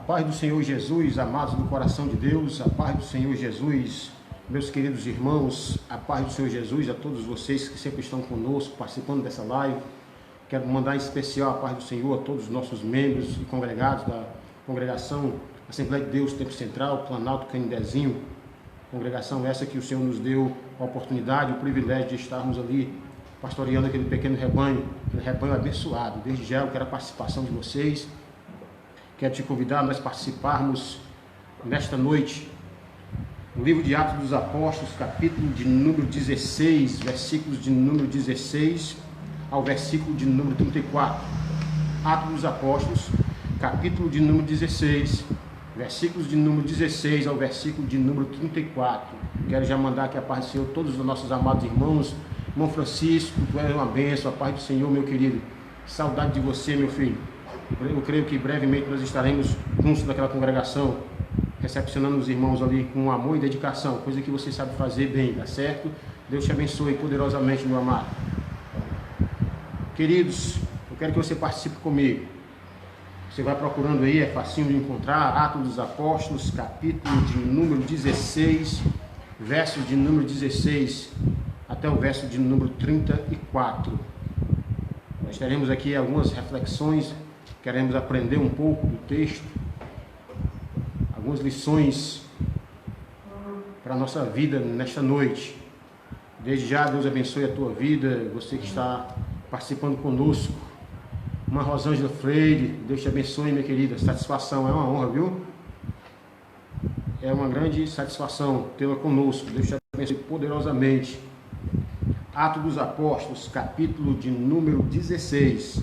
paz do Senhor Jesus, amados do coração de Deus, a paz do Senhor Jesus, meus queridos irmãos, a paz do Senhor Jesus a todos vocês que sempre estão conosco, participando dessa live. Quero mandar em especial a paz do Senhor a todos os nossos membros e congregados da congregação Assembleia de Deus, Tempo Central, Planalto Canindezinho, congregação essa que o Senhor nos deu a oportunidade, o privilégio de estarmos ali pastoreando aquele pequeno rebanho, aquele rebanho abençoado. Desde já eu quero a participação de vocês. Quero te convidar a nós participarmos nesta noite no livro de Atos dos Apóstolos, capítulo de número 16, versículos de número 16 ao versículo de número 34. Atos dos Apóstolos, capítulo de número 16, versículos de número 16 ao versículo de número 34. Quero já mandar aqui a paz do Senhor a todos os nossos amados irmãos. Irmão Francisco, tu és uma bênção, a paz do Senhor, meu querido. Saudade de você, meu filho. Eu creio que brevemente nós estaremos juntos naquela congregação, recepcionando os irmãos ali com amor e dedicação, coisa que você sabe fazer bem, tá certo? Deus te abençoe poderosamente, meu amado. Queridos, eu quero que você participe comigo. Você vai procurando aí, é facinho de encontrar, Atos dos Apóstolos, capítulo de número 16, versos de número 16 até o verso de número 34. Nós teremos aqui algumas reflexões, queremos aprender um pouco do texto, algumas lições para a nossa vida nesta noite. Desde já, Deus abençoe a tua vida, você que está participando conosco. Uma Rosângela Freire, Deus te abençoe, minha querida. Satisfação, é uma honra, viu? É uma grande satisfação tê-la conosco. Deus te abençoe poderosamente. Atos dos Apóstolos, capítulo de número 16,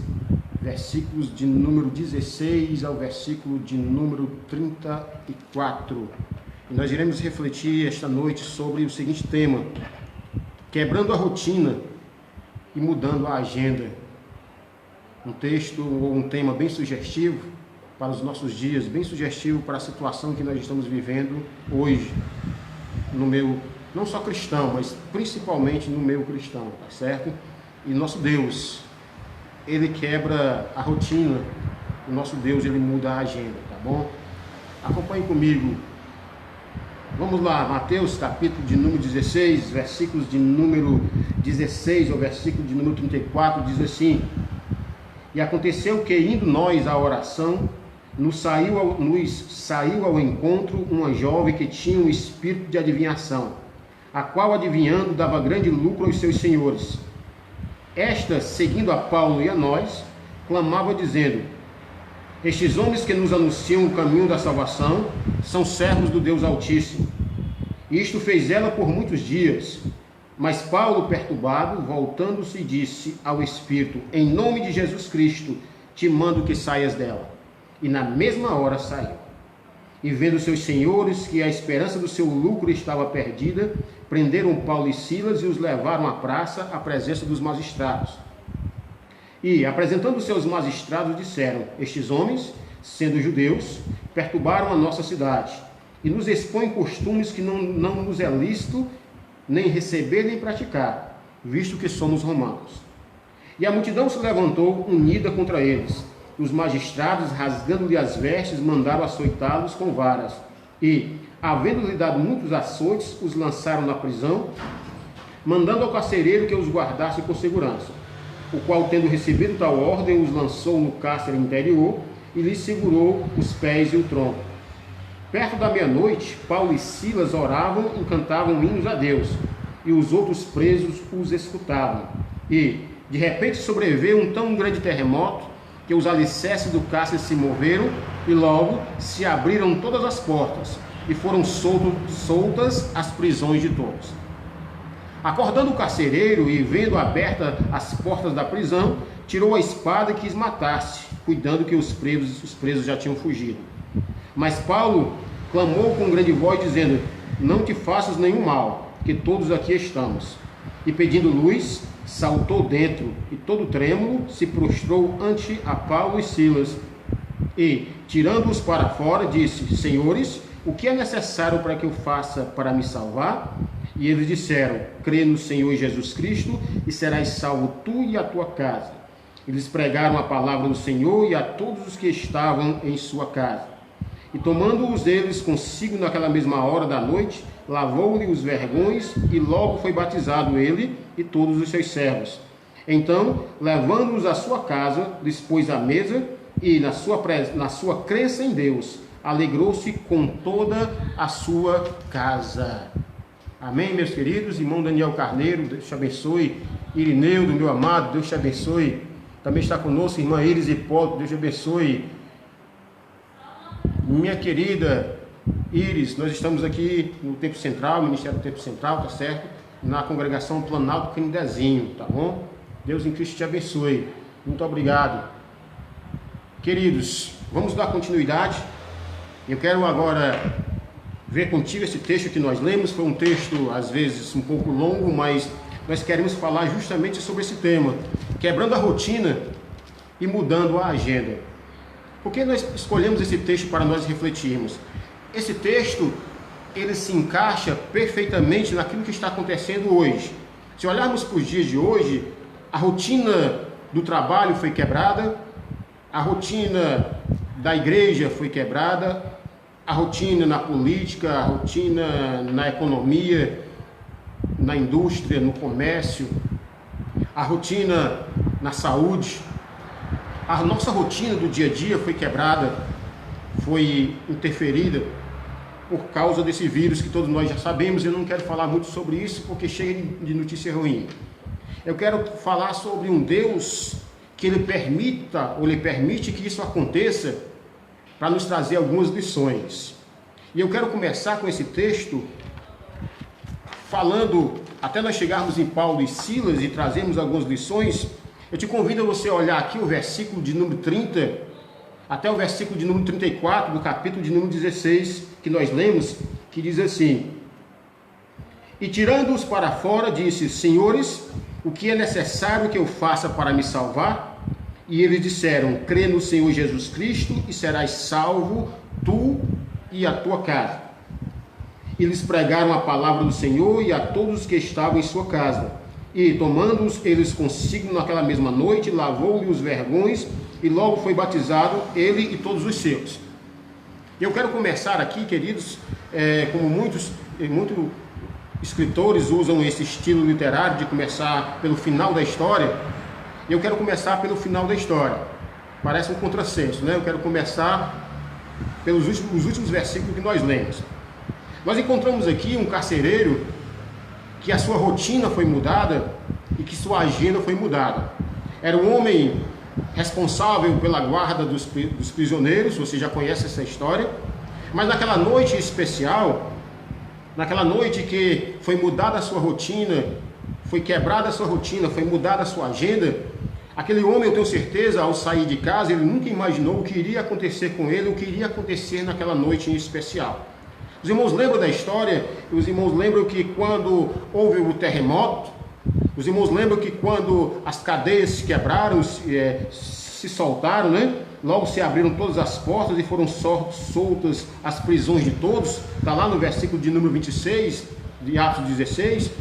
versículos de número 16 ao versículo de número 34. E nós iremos refletir esta noite sobre o seguinte tema: quebrando a rotina e mudando a agenda. Um texto ou um tema bem sugestivo para os nossos dias, bem sugestivo para a situação que nós estamos vivendo hoje, no meio não só cristão, mas principalmente no meio cristão, tá certo? E nosso Deus, Ele quebra a rotina, o nosso Deus, Ele muda a agenda, tá bom? Acompanhe comigo. Vamos lá, Mateus, capítulo de número 16, versículos de número 16 ao versículo de número 34, diz assim: E aconteceu que, indo nós à oração, nos saiu ao encontro uma jovem que tinha um espírito de adivinhação, a qual, adivinhando, dava grande lucro aos seus senhores. Esta, seguindo a Paulo e a nós, clamava dizendo: Estes homens que nos anunciam o caminho da salvação são servos do Deus Altíssimo. Isto fez ela por muitos dias. Mas Paulo, perturbado, voltando-se, disse ao Espírito: Em nome de Jesus Cristo, te mando que saias dela. E na mesma hora saiu. E vendo seus senhores que a esperança do seu lucro estava perdida, prenderam Paulo e Silas e os levaram à praça, à presença dos magistrados. E, apresentando-se aos magistrados, disseram: Estes homens, sendo judeus, perturbaram a nossa cidade e nos expõem costumes que não nos é lícito nem receber nem praticar, visto que somos romanos. E a multidão se levantou unida contra eles. Os magistrados, rasgando-lhe as vestes, mandaram açoitá-los com varas. E, havendo-lhe dado muitos açoites, os lançaram na prisão, mandando ao carcereiro que os guardasse com segurança, o qual, tendo recebido tal ordem, os lançou no cárcere interior e lhes segurou os pés e o tronco. Perto da meia-noite, Paulo e Silas oravam e cantavam hinos a Deus, e os outros presos os escutavam. E, de repente, sobreveio um tão grande terremoto que os alicerces do cárcere se moveram, e logo se abriram todas as portas, e foram soltas as prisões de todos. Acordando o carcereiro e vendo abertas as portas da prisão, tirou a espada e quis matar-se, cuidando que os presos já tinham fugido. Mas Paulo clamou com grande voz, dizendo: Não te faças nenhum mal, que todos aqui estamos. E pedindo luz, saltou dentro, e todo trêmulo se prostrou ante a Paulo e Silas. E, tirando-os para fora, disse: Senhores, o que é necessário para que eu faça para me salvar? E eles disseram: Crê no Senhor Jesus Cristo, e serás salvo tu e a tua casa. Eles pregaram a palavra do Senhor e a todos os que estavam em sua casa. E tomando-os eles consigo naquela mesma hora da noite, lavou-lhe os vergões, e logo foi batizado ele e todos os seus servos. Então, levando-os à sua casa, lhes pôs a mesa, e na sua crença em Deus, alegrou-se com toda a sua casa. Amém, meus queridos? Irmão Daniel Carneiro, Deus te abençoe. Irineudo, meu amado, Deus te abençoe. Também está conosco irmã Iris Hipólito, Deus te abençoe. Minha querida Iris, nós estamos aqui no Tempo Central, Ministério do Tempo Central, tá certo? Na congregação Planalto Canidezinho, tá bom? Deus em Cristo te abençoe. Muito obrigado. Queridos, vamos dar continuidade. Eu quero agora ver contigo esse texto que nós lemos. Foi um texto, às vezes, um pouco longo, mas nós queremos falar justamente sobre esse tema, quebrando a rotina e mudando a agenda. Por que nós escolhemos esse texto para nós refletirmos? Esse texto, ele se encaixa perfeitamente naquilo que está acontecendo hoje. Se olharmos para os dias de hoje, a rotina do trabalho foi quebrada, a rotina da igreja foi quebrada, a rotina na política, a rotina na economia, na indústria, no comércio, a rotina na saúde. A nossa rotina do dia a dia foi quebrada, foi interferida por causa desse vírus que todos nós já sabemos. Eu não quero falar muito sobre isso porque chega de notícia ruim. Eu quero falar sobre um Deus que ele permite que isso aconteça para nos trazer algumas lições. E eu quero começar com esse texto falando, até nós chegarmos em Paulo e Silas e trazermos algumas lições. Eu te convido a você olhar aqui o versículo de número 30, até o versículo de número 34, do capítulo de número 16, que nós lemos, que diz assim: E tirando-os para fora, disse: Senhores, o que é necessário que eu faça para me salvar? E eles disseram: Crê no Senhor Jesus Cristo e serás salvo, tu e a tua casa. E lhes pregaram a palavra do Senhor e a todos os que estavam em sua casa. E, tomando-os eles consigo naquela mesma noite, lavou-lhe os vergões, e logo foi batizado ele e todos os seus. Eu quero começar aqui, queridos, como muitos escritores usam esse estilo literário de começar pelo final da história. Eu quero começar pelo final da história. Parece um contrassenso, né? Eu quero começar pelos últimos versículos que nós lemos. Nós encontramos aqui um carcereiro que a sua rotina foi mudada e que sua agenda foi mudada. Era um homem responsável pela guarda dos prisioneiros, você já conhece essa história, mas naquela noite especial, naquela noite que foi mudada a sua rotina, foi quebrada a sua rotina, foi mudada a sua agenda, aquele homem, eu tenho certeza, ao sair de casa, ele nunca imaginou o que iria acontecer com ele, o que iria acontecer naquela noite em especial. Os irmãos lembram da história? Os irmãos lembram que quando houve o terremoto, os irmãos lembram que quando as cadeias se quebraram, se soltaram, né? Logo se abriram todas as portas e foram soltas as prisões de todos. Está lá no versículo de número 26, de Atos 16.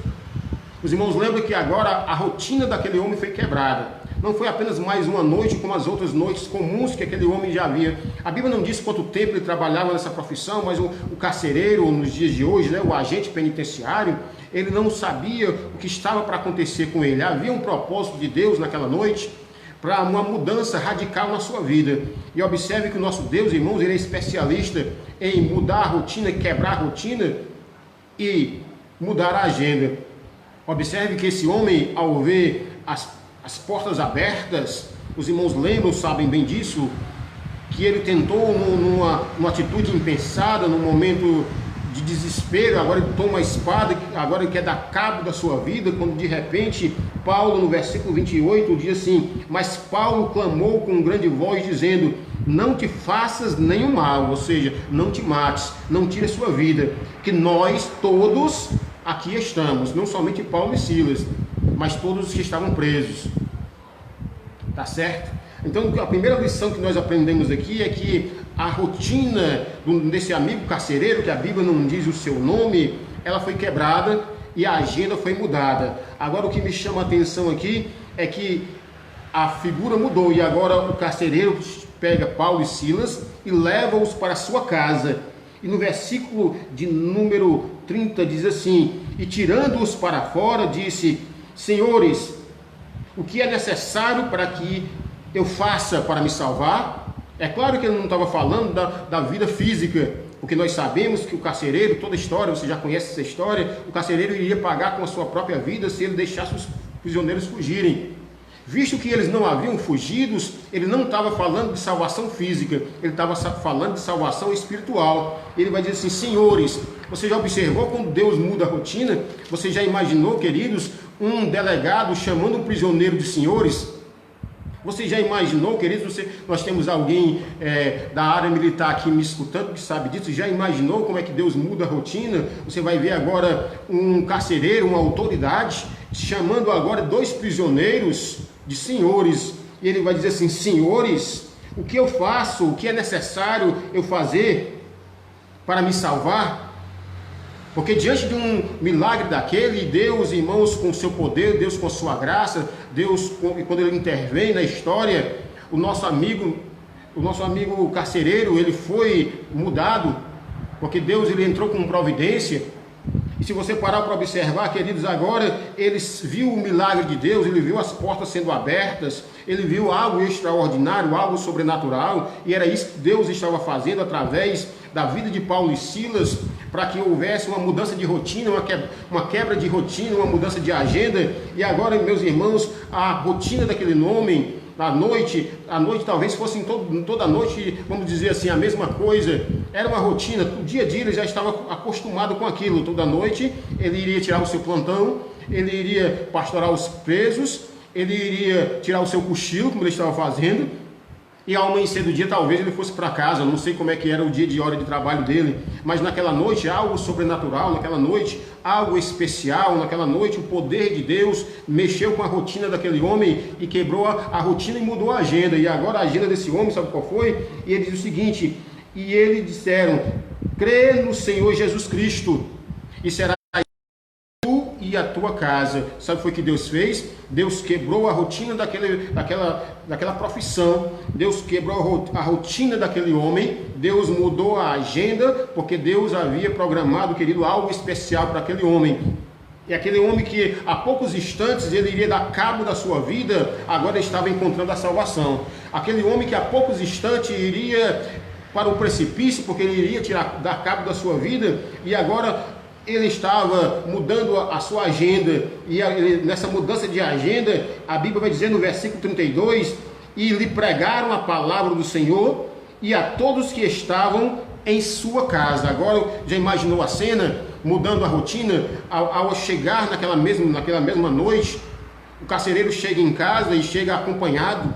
Os irmãos lembram que agora a rotina daquele homem foi quebrada. Não foi apenas mais uma noite como as outras noites comuns que aquele homem já havia. A Bíblia não diz quanto tempo ele trabalhava nessa profissão, mas o carcereiro, nos dias de hoje, né, o agente penitenciário, ele não sabia o que estava para acontecer com ele. Havia um propósito de Deus naquela noite para uma mudança radical na sua vida. E observe que o nosso Deus, irmãos, ele é especialista em mudar a rotina, quebrar a rotina e mudar a agenda. Observe que esse homem, ao ver as portas abertas, os irmãos lembram, sabem bem disso, que ele tentou numa atitude impensada, num momento de desespero, agora ele toma a espada, agora ele quer dar cabo da sua vida, quando de repente Paulo, no versículo 28, diz assim: Mas Paulo clamou com grande voz, dizendo: Não te faças nenhum mal, ou seja, não te mates, não tire a sua vida, que nós todos aqui estamos, não somente Paulo e Silas, mas todos os que estavam presos. Tá certo? Então a primeira lição que nós aprendemos aqui é que a rotina desse amigo carcereiro, que a Bíblia não diz o seu nome, ela foi quebrada e a agenda foi mudada. Agora o que me chama a atenção aqui é que a figura mudou e agora o carcereiro pega Paulo e Silas e leva-os para a sua casa. E no versículo de número 30 diz assim: e tirando-os para fora, disse: senhores, o que é necessário para que eu faça para me salvar? É claro que ele não estava falando da vida física, porque nós sabemos que o carcereiro, toda a história, você já conhece essa história, o carcereiro iria pagar com a sua própria vida se ele deixasse os prisioneiros fugirem. Visto que eles não haviam fugido, ele não estava falando de salvação física, ele estava falando de salvação espiritual. Ele vai dizer assim: senhores, você já observou quando Deus muda a rotina? Você já imaginou, queridos, um delegado chamando um prisioneiro de senhores? Você já imaginou, queridos, nós temos alguém da área militar aqui me escutando que sabe disso, já imaginou como é que Deus muda a rotina? Você vai ver agora um carcereiro, uma autoridade, chamando agora 2 prisioneiros de senhores, e ele vai dizer assim: senhores, o que eu faço, o que é necessário eu fazer para me salvar? Porque diante de um milagre daquele, Deus, irmãos, com o seu poder, Deus com a sua graça, Deus, quando ele intervém na história, o nosso amigo carcereiro, ele foi mudado, porque Deus, ele entrou com providência. E se você parar para observar, queridos, agora ele viu o milagre de Deus, ele viu as portas sendo abertas, ele viu algo extraordinário, algo sobrenatural, e era isso que Deus estava fazendo através da vida de Paulo e Silas, para que houvesse uma mudança de rotina, uma quebra de rotina, uma mudança de agenda. E agora, meus irmãos, a rotina daquele homem, a noite talvez fosse toda a noite, vamos dizer assim, a mesma coisa. Era uma rotina, o dia a dia ele já estava acostumado com aquilo. Toda noite ele iria tirar o seu plantão, ele iria pastorar os presos, ele iria tirar o seu cochilo, como ele estava fazendo, e ao amanhecer do dia talvez ele fosse para casa. Não sei como é que era o dia de hora de trabalho dele, mas naquela noite algo sobrenatural, naquela noite algo especial, naquela noite o poder de Deus mexeu com a rotina daquele homem e quebrou a rotina e mudou a agenda. E agora a agenda desse homem, sabe qual foi? E ele diz o seguinte: e eles disseram: crê no Senhor Jesus Cristo e será tu e a tua casa. Sabe o que foi que Deus fez? Deus quebrou a rotina daquela profissão. Deus quebrou a rotina daquele homem. Deus mudou a agenda, porque Deus havia programado, querido, algo especial para aquele homem. E aquele homem que há poucos instantes ele iria dar cabo da sua vida, agora estava encontrando a salvação. Aquele homem que há poucos instantes iria para o precipício, porque ele iria dar cabo da sua vida, e agora ele estava mudando a sua agenda. E nessa mudança de agenda, a Bíblia vai dizer no versículo 32: e lhe pregaram a palavra do Senhor e a todos que estavam em sua casa. Agora já imaginou a cena, mudando a rotina? Ao chegar naquela mesma noite, o carcereiro chega em casa e chega acompanhado.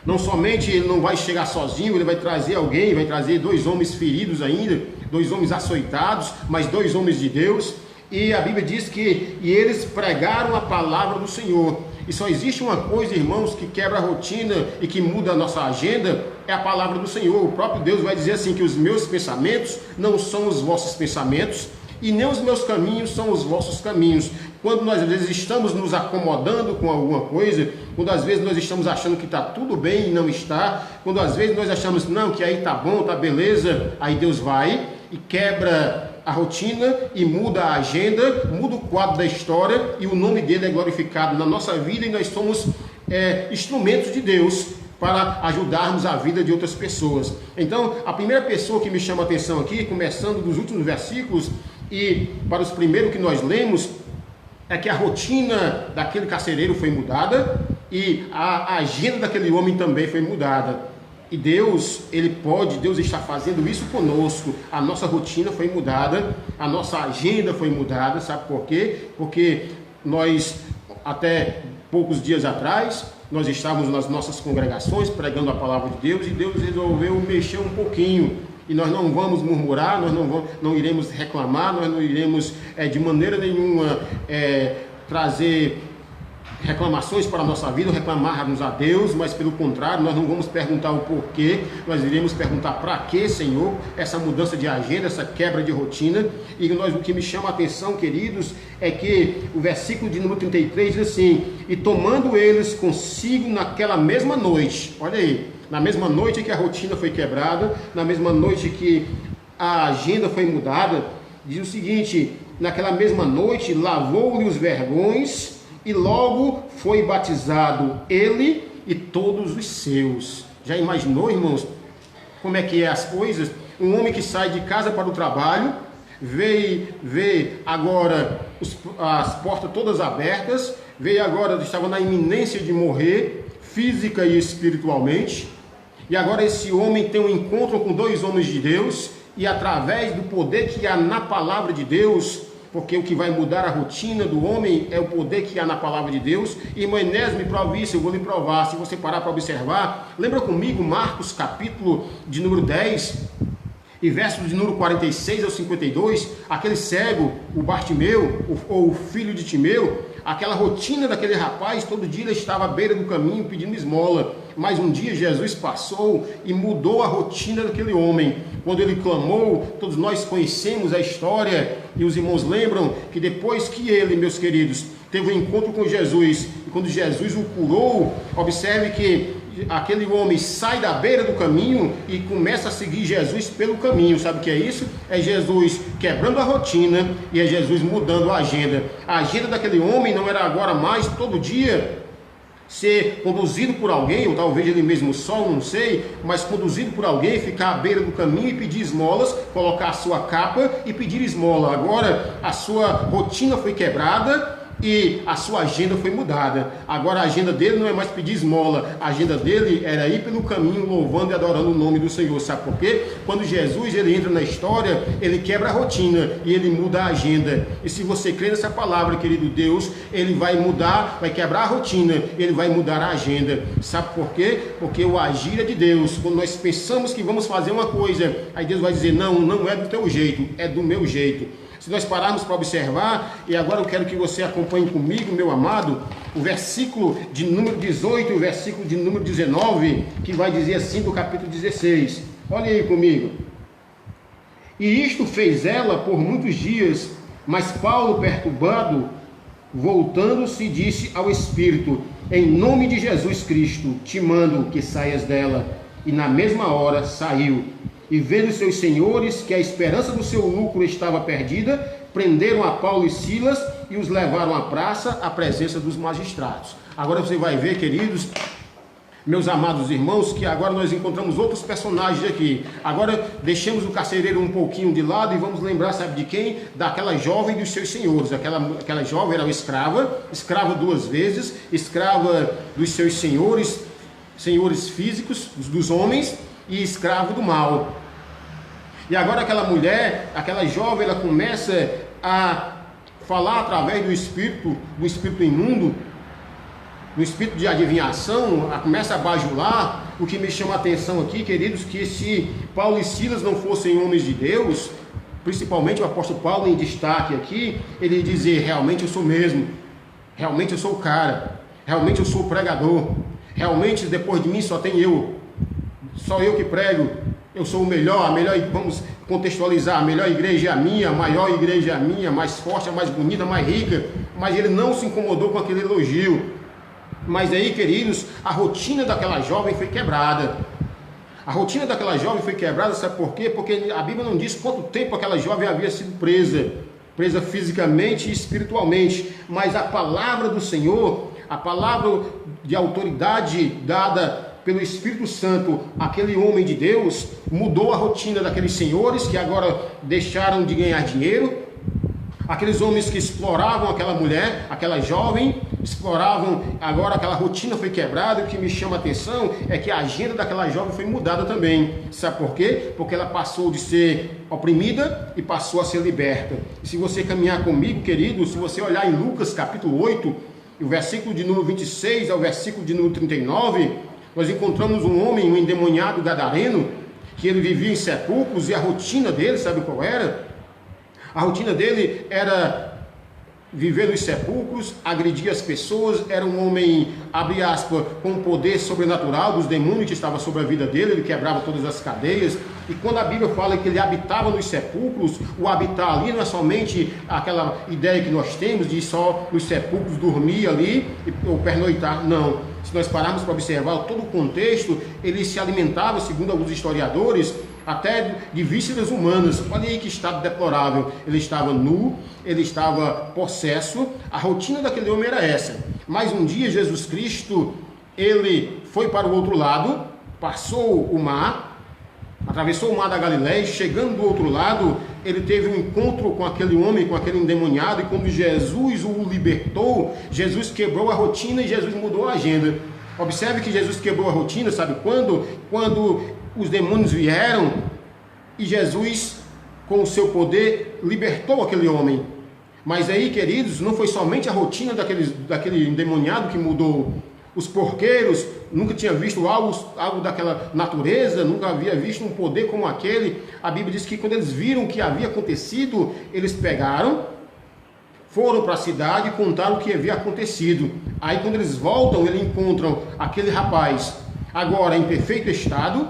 Não somente ele não vai chegar sozinho, ele vai trazer alguém, vai trazer 2 homens feridos ainda, 2 homens açoitados, mas 2 homens de Deus. E a Bíblia diz que eles pregaram a palavra do Senhor. E só existe uma coisa, irmãos, que quebra a rotina e que muda a nossa agenda, é a palavra do Senhor. O próprio Deus vai dizer assim, que os meus pensamentos não são os vossos pensamentos, e nem os meus caminhos são os vossos caminhos. Quando nós às vezes estamos nos acomodando com alguma coisa, quando às vezes nós estamos achando que está tudo bem e não está, quando às vezes nós achamos não, que aí está bom, está beleza, aí Deus vai e quebra a rotina e muda a agenda, muda o quadro da história, e o nome dele é glorificado na nossa vida, e nós somos instrumentos de Deus para ajudarmos a vida de outras pessoas. Então, a primeira pessoa que me chama a atenção aqui, começando dos últimos versículos e para os primeiros que nós lemos, é que a rotina daquele carcereiro foi mudada e a agenda daquele homem também foi mudada. E Deus está fazendo isso conosco. A nossa rotina foi mudada, a nossa agenda foi mudada. Sabe por quê? Porque nós, até poucos dias atrás, nós estávamos nas nossas congregações pregando a palavra de Deus, e Deus resolveu mexer um pouquinho. E nós não vamos murmurar, nós não iremos reclamar, nós não iremos de maneira nenhuma trazer reclamações para a nossa vida, reclamarmos a Deus, mas pelo contrário, nós não vamos perguntar o porquê, nós iremos perguntar para que, Senhor, essa mudança de agenda, essa quebra de rotina. E o que me chama a atenção, queridos, é que o versículo de número 33 diz assim: e tomando eles consigo naquela mesma noite, olha aí, na mesma noite que a rotina foi quebrada, na mesma noite que a agenda foi mudada, diz o seguinte: naquela mesma noite lavou-lhe os vergões e logo foi batizado ele e todos os seus. Já imaginou, irmãos, como é que é as coisas? Um homem que sai de casa para o trabalho, vê agora as portas todas abertas, vê agora, estava na iminência de morrer, física e espiritualmente, e agora esse homem tem um encontro com dois homens de Deus, e através do poder que há na palavra de Deus, porque o que vai mudar a rotina do homem é o poder que há na palavra de Deus. Irmão Enésio me prova isso, eu vou lhe provar. Se você parar para observar, lembra comigo Marcos capítulo de número 10 e versos de número 46 ao 52, aquele cego, o Bartimeu, ou o filho de Timeu, aquela rotina daquele rapaz, todo dia ele estava à beira do caminho pedindo esmola, mas um dia Jesus passou e mudou a rotina daquele homem. Quando ele clamou, todos nós conhecemos a história, e os irmãos lembram que depois que ele, meus queridos, teve um encontro com Jesus, e quando Jesus o curou, observe que aquele homem sai da beira do caminho e começa a seguir Jesus pelo caminho. Sabe o que é isso? É Jesus quebrando a rotina e é Jesus mudando a agenda. A agenda daquele homem não era agora mais todo dia ser conduzido por alguém, ou talvez ele mesmo só, não sei, mas conduzido por alguém, ficar à beira do caminho e pedir esmolas, colocar a sua capa e pedir esmola. Agora a sua rotina foi quebrada e a sua agenda foi mudada. Agora a agenda dele não é mais pedir esmola, a agenda dele era ir pelo caminho louvando e adorando o nome do Senhor. Sabe por quê? Quando Jesus ele entra na história, ele quebra a rotina e ele muda a agenda. E se você crê nessa palavra, querido Deus, ele vai mudar, vai quebrar a rotina, ele vai mudar a agenda. Sabe por quê? Porque o agir é de Deus. Quando nós pensamos que vamos fazer uma coisa, aí Deus vai dizer: não, não é do teu jeito, é do meu jeito. Se nós pararmos para observar, e agora eu quero que você acompanhe comigo, meu amado, o versículo de número 18 e o versículo de número 19, que vai dizer assim do capítulo 16. Olha aí comigo. E isto fez ela por muitos dias, mas Paulo, perturbado, voltando-se, disse ao Espírito: em nome de Jesus Cristo, te mando que saias dela. E na mesma hora saiu. E vendo seus senhores que a esperança do seu lucro estava perdida, prenderam a Paulo e Silas e os levaram à praça, à presença dos magistrados. Agora você vai ver, queridos, meus amados irmãos, que agora nós encontramos outros personagens aqui. Agora deixemos o carcereiro um pouquinho de lado e vamos lembrar, sabe de quem? Daquela jovem dos seus senhores. Aquela jovem era uma escrava duas vezes, escrava dos seus senhores, senhores físicos, dos homens, e escravo do mal. E agora aquela mulher, aquela jovem, ela começa a falar através do espírito imundo, do espírito de adivinhação, começa a bajular. O que me chama a atenção aqui, queridos, que se Paulo e Silas não fossem homens de Deus, principalmente o apóstolo Paulo em destaque aqui, ele dizer: realmente eu sou mesmo, realmente eu sou o cara, realmente eu sou o pregador, realmente depois de mim só tem eu, só eu que prego, eu sou o melhor, vamos contextualizar, a melhor igreja é a minha, a maior igreja é a minha, a mais forte, a mais bonita, a mais rica. Mas ele não se incomodou com aquele elogio. Mas aí, queridos, a rotina daquela jovem foi quebrada. A rotina daquela jovem foi quebrada, sabe por quê? Porque a Bíblia não diz quanto tempo aquela jovem havia sido presa fisicamente e espiritualmente, mas a palavra do Senhor, a palavra de autoridade dada pelo Espírito Santo, aquele homem de Deus, mudou a rotina daqueles senhores que agora deixaram de ganhar dinheiro, aqueles homens que exploravam aquela mulher, aquela jovem, exploravam, agora aquela rotina foi quebrada. O que me chama a atenção é que a agenda daquela jovem foi mudada também. Sabe por quê? Porque ela passou de ser oprimida e passou a ser liberta. E se você caminhar comigo, querido, se você olhar em Lucas capítulo 8, o versículo de número 26 ao versículo de número 39, nós encontramos um homem, um endemoniado gadareno, que ele vivia em sepulcros, e a rotina dele, sabe qual era? A rotina dele era viver nos sepulcros, agredir as pessoas. Era um homem, abre aspas, com o poder sobrenatural dos demônios que estava sobre a vida dele. Ele quebrava todas as cadeias. E quando a Bíblia fala que ele habitava nos sepulcros, o habitar ali não é somente aquela ideia que nós temos de só nos sepulcros dormir ali ou pernoitar, não. se nós pararmos para observar todo o contexto, ele se alimentava, segundo alguns historiadores, até de vísceras humanas. Olha aí que estado deplorável. Ele estava nu, ele estava possesso. A rotina daquele homem era essa. Mas um dia Jesus Cristo, ele foi para o outro lado, passou o mar, atravessou o mar da Galileia, chegando do outro lado, ele teve um encontro com aquele homem, com aquele endemoniado, e quando Jesus o libertou, Jesus quebrou a rotina e Jesus mudou a agenda. Observe que Jesus quebrou a rotina, sabe quando? Quando os demônios vieram e Jesus, com o seu poder, libertou aquele homem. Mas aí, queridos, não foi somente a rotina daquele endemoniado que mudou. Os porqueiros nunca tinham visto algo daquela natureza, nunca havia visto um poder como aquele. A Bíblia diz que quando eles viram o que havia acontecido, eles pegaram, foram para a cidade e contaram o que havia acontecido. Aí quando eles voltam, eles encontram aquele rapaz, agora em perfeito estado,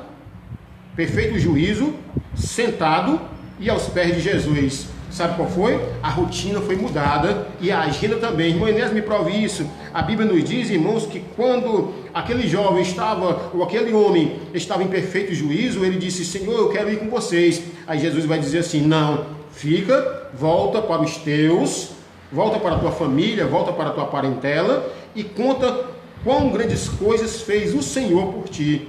perfeito juízo, sentado e aos pés de Jesus. Sabe qual foi? A rotina foi mudada e a agenda também. Irmão Inês, me prove isso. A Bíblia nos diz, irmãos, que quando aquele jovem estava, ou aquele homem estava em perfeito juízo, ele disse: Senhor, eu quero ir com vocês. Aí Jesus vai dizer assim: não, fica, volta para os teus, volta para a tua família, volta para a tua parentela e conta quão grandes coisas fez o Senhor por ti.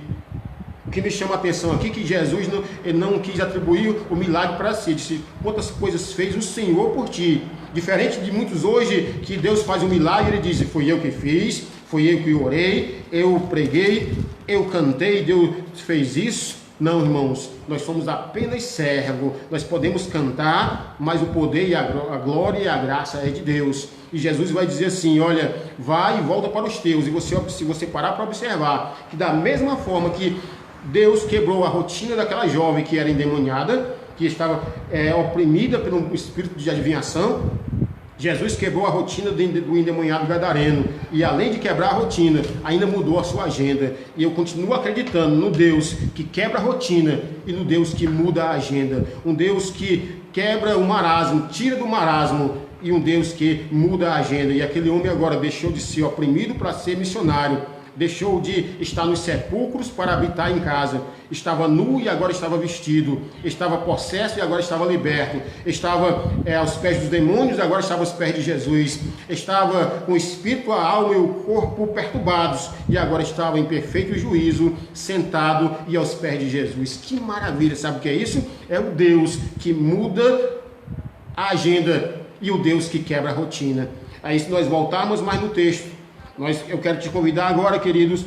O que me chama a atenção aqui é que Jesus não quis atribuir o milagre para si. Disse: quantas coisas fez o Senhor por ti. Diferente de muitos hoje, que Deus faz um milagre e diz: foi eu que fiz, foi eu que orei, eu preguei, eu cantei, Deus fez isso. Não, irmãos, nós somos apenas servo. Nós podemos cantar, mas o poder e a glória e a graça é de Deus. E Jesus vai dizer assim: olha, vai e volta para os teus. E se você parar para observar, que da mesma forma que Deus quebrou a rotina daquela jovem que era endemoniada, que estava oprimida pelo espírito de adivinhação, Jesus quebrou a rotina do endemoniado gadareno. E além de quebrar a rotina, ainda mudou a sua agenda. E eu continuo acreditando no Deus que quebra a rotina e no Deus que muda a agenda. Um Deus que quebra o marasmo, tira do marasmo, e um Deus que muda a agenda. E aquele homem agora deixou de ser oprimido para ser missionário. Deixou de estar nos sepulcros para habitar em casa. Estava nu e agora estava vestido. Estava possesso e agora estava liberto. Estava aos pés dos demônios e agora estava aos pés de Jesus. Estava com o espírito, a alma e o corpo perturbados. E agora estava em perfeito juízo, sentado e aos pés de Jesus. Que maravilha! Sabe o que é isso? É o Deus que muda a agenda e o Deus que quebra a rotina. Aí se nós voltarmos mais no texto, eu quero te convidar agora, queridos,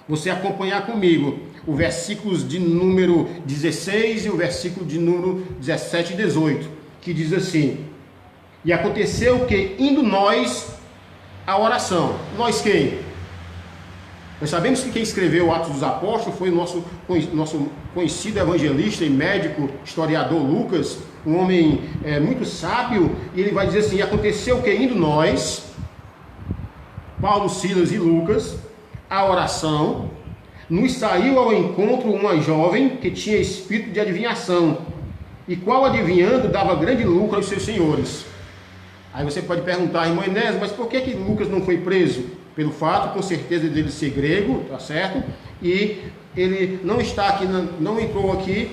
você acompanhar comigo o versículos de número 16 e o versículo de número 17 e 18, que diz assim: e aconteceu que, indo nós à oração, nós quem? Nós sabemos que quem escreveu Atos dos Apóstolos foi o nosso conhecido evangelista e médico, historiador Lucas, um homem muito sábio, e ele vai dizer assim: e aconteceu que, indo nós, Paulo, Silas e Lucas, a oração, nos saiu ao encontro uma jovem que tinha espírito de adivinhação, e qual adivinhando dava grande lucro aos seus senhores. Aí você pode perguntar: irmão Inés, mas por que Lucas não foi preso? Pelo fato, com certeza, dele ser grego, tá certo? E ele não está aqui, não entrou aqui,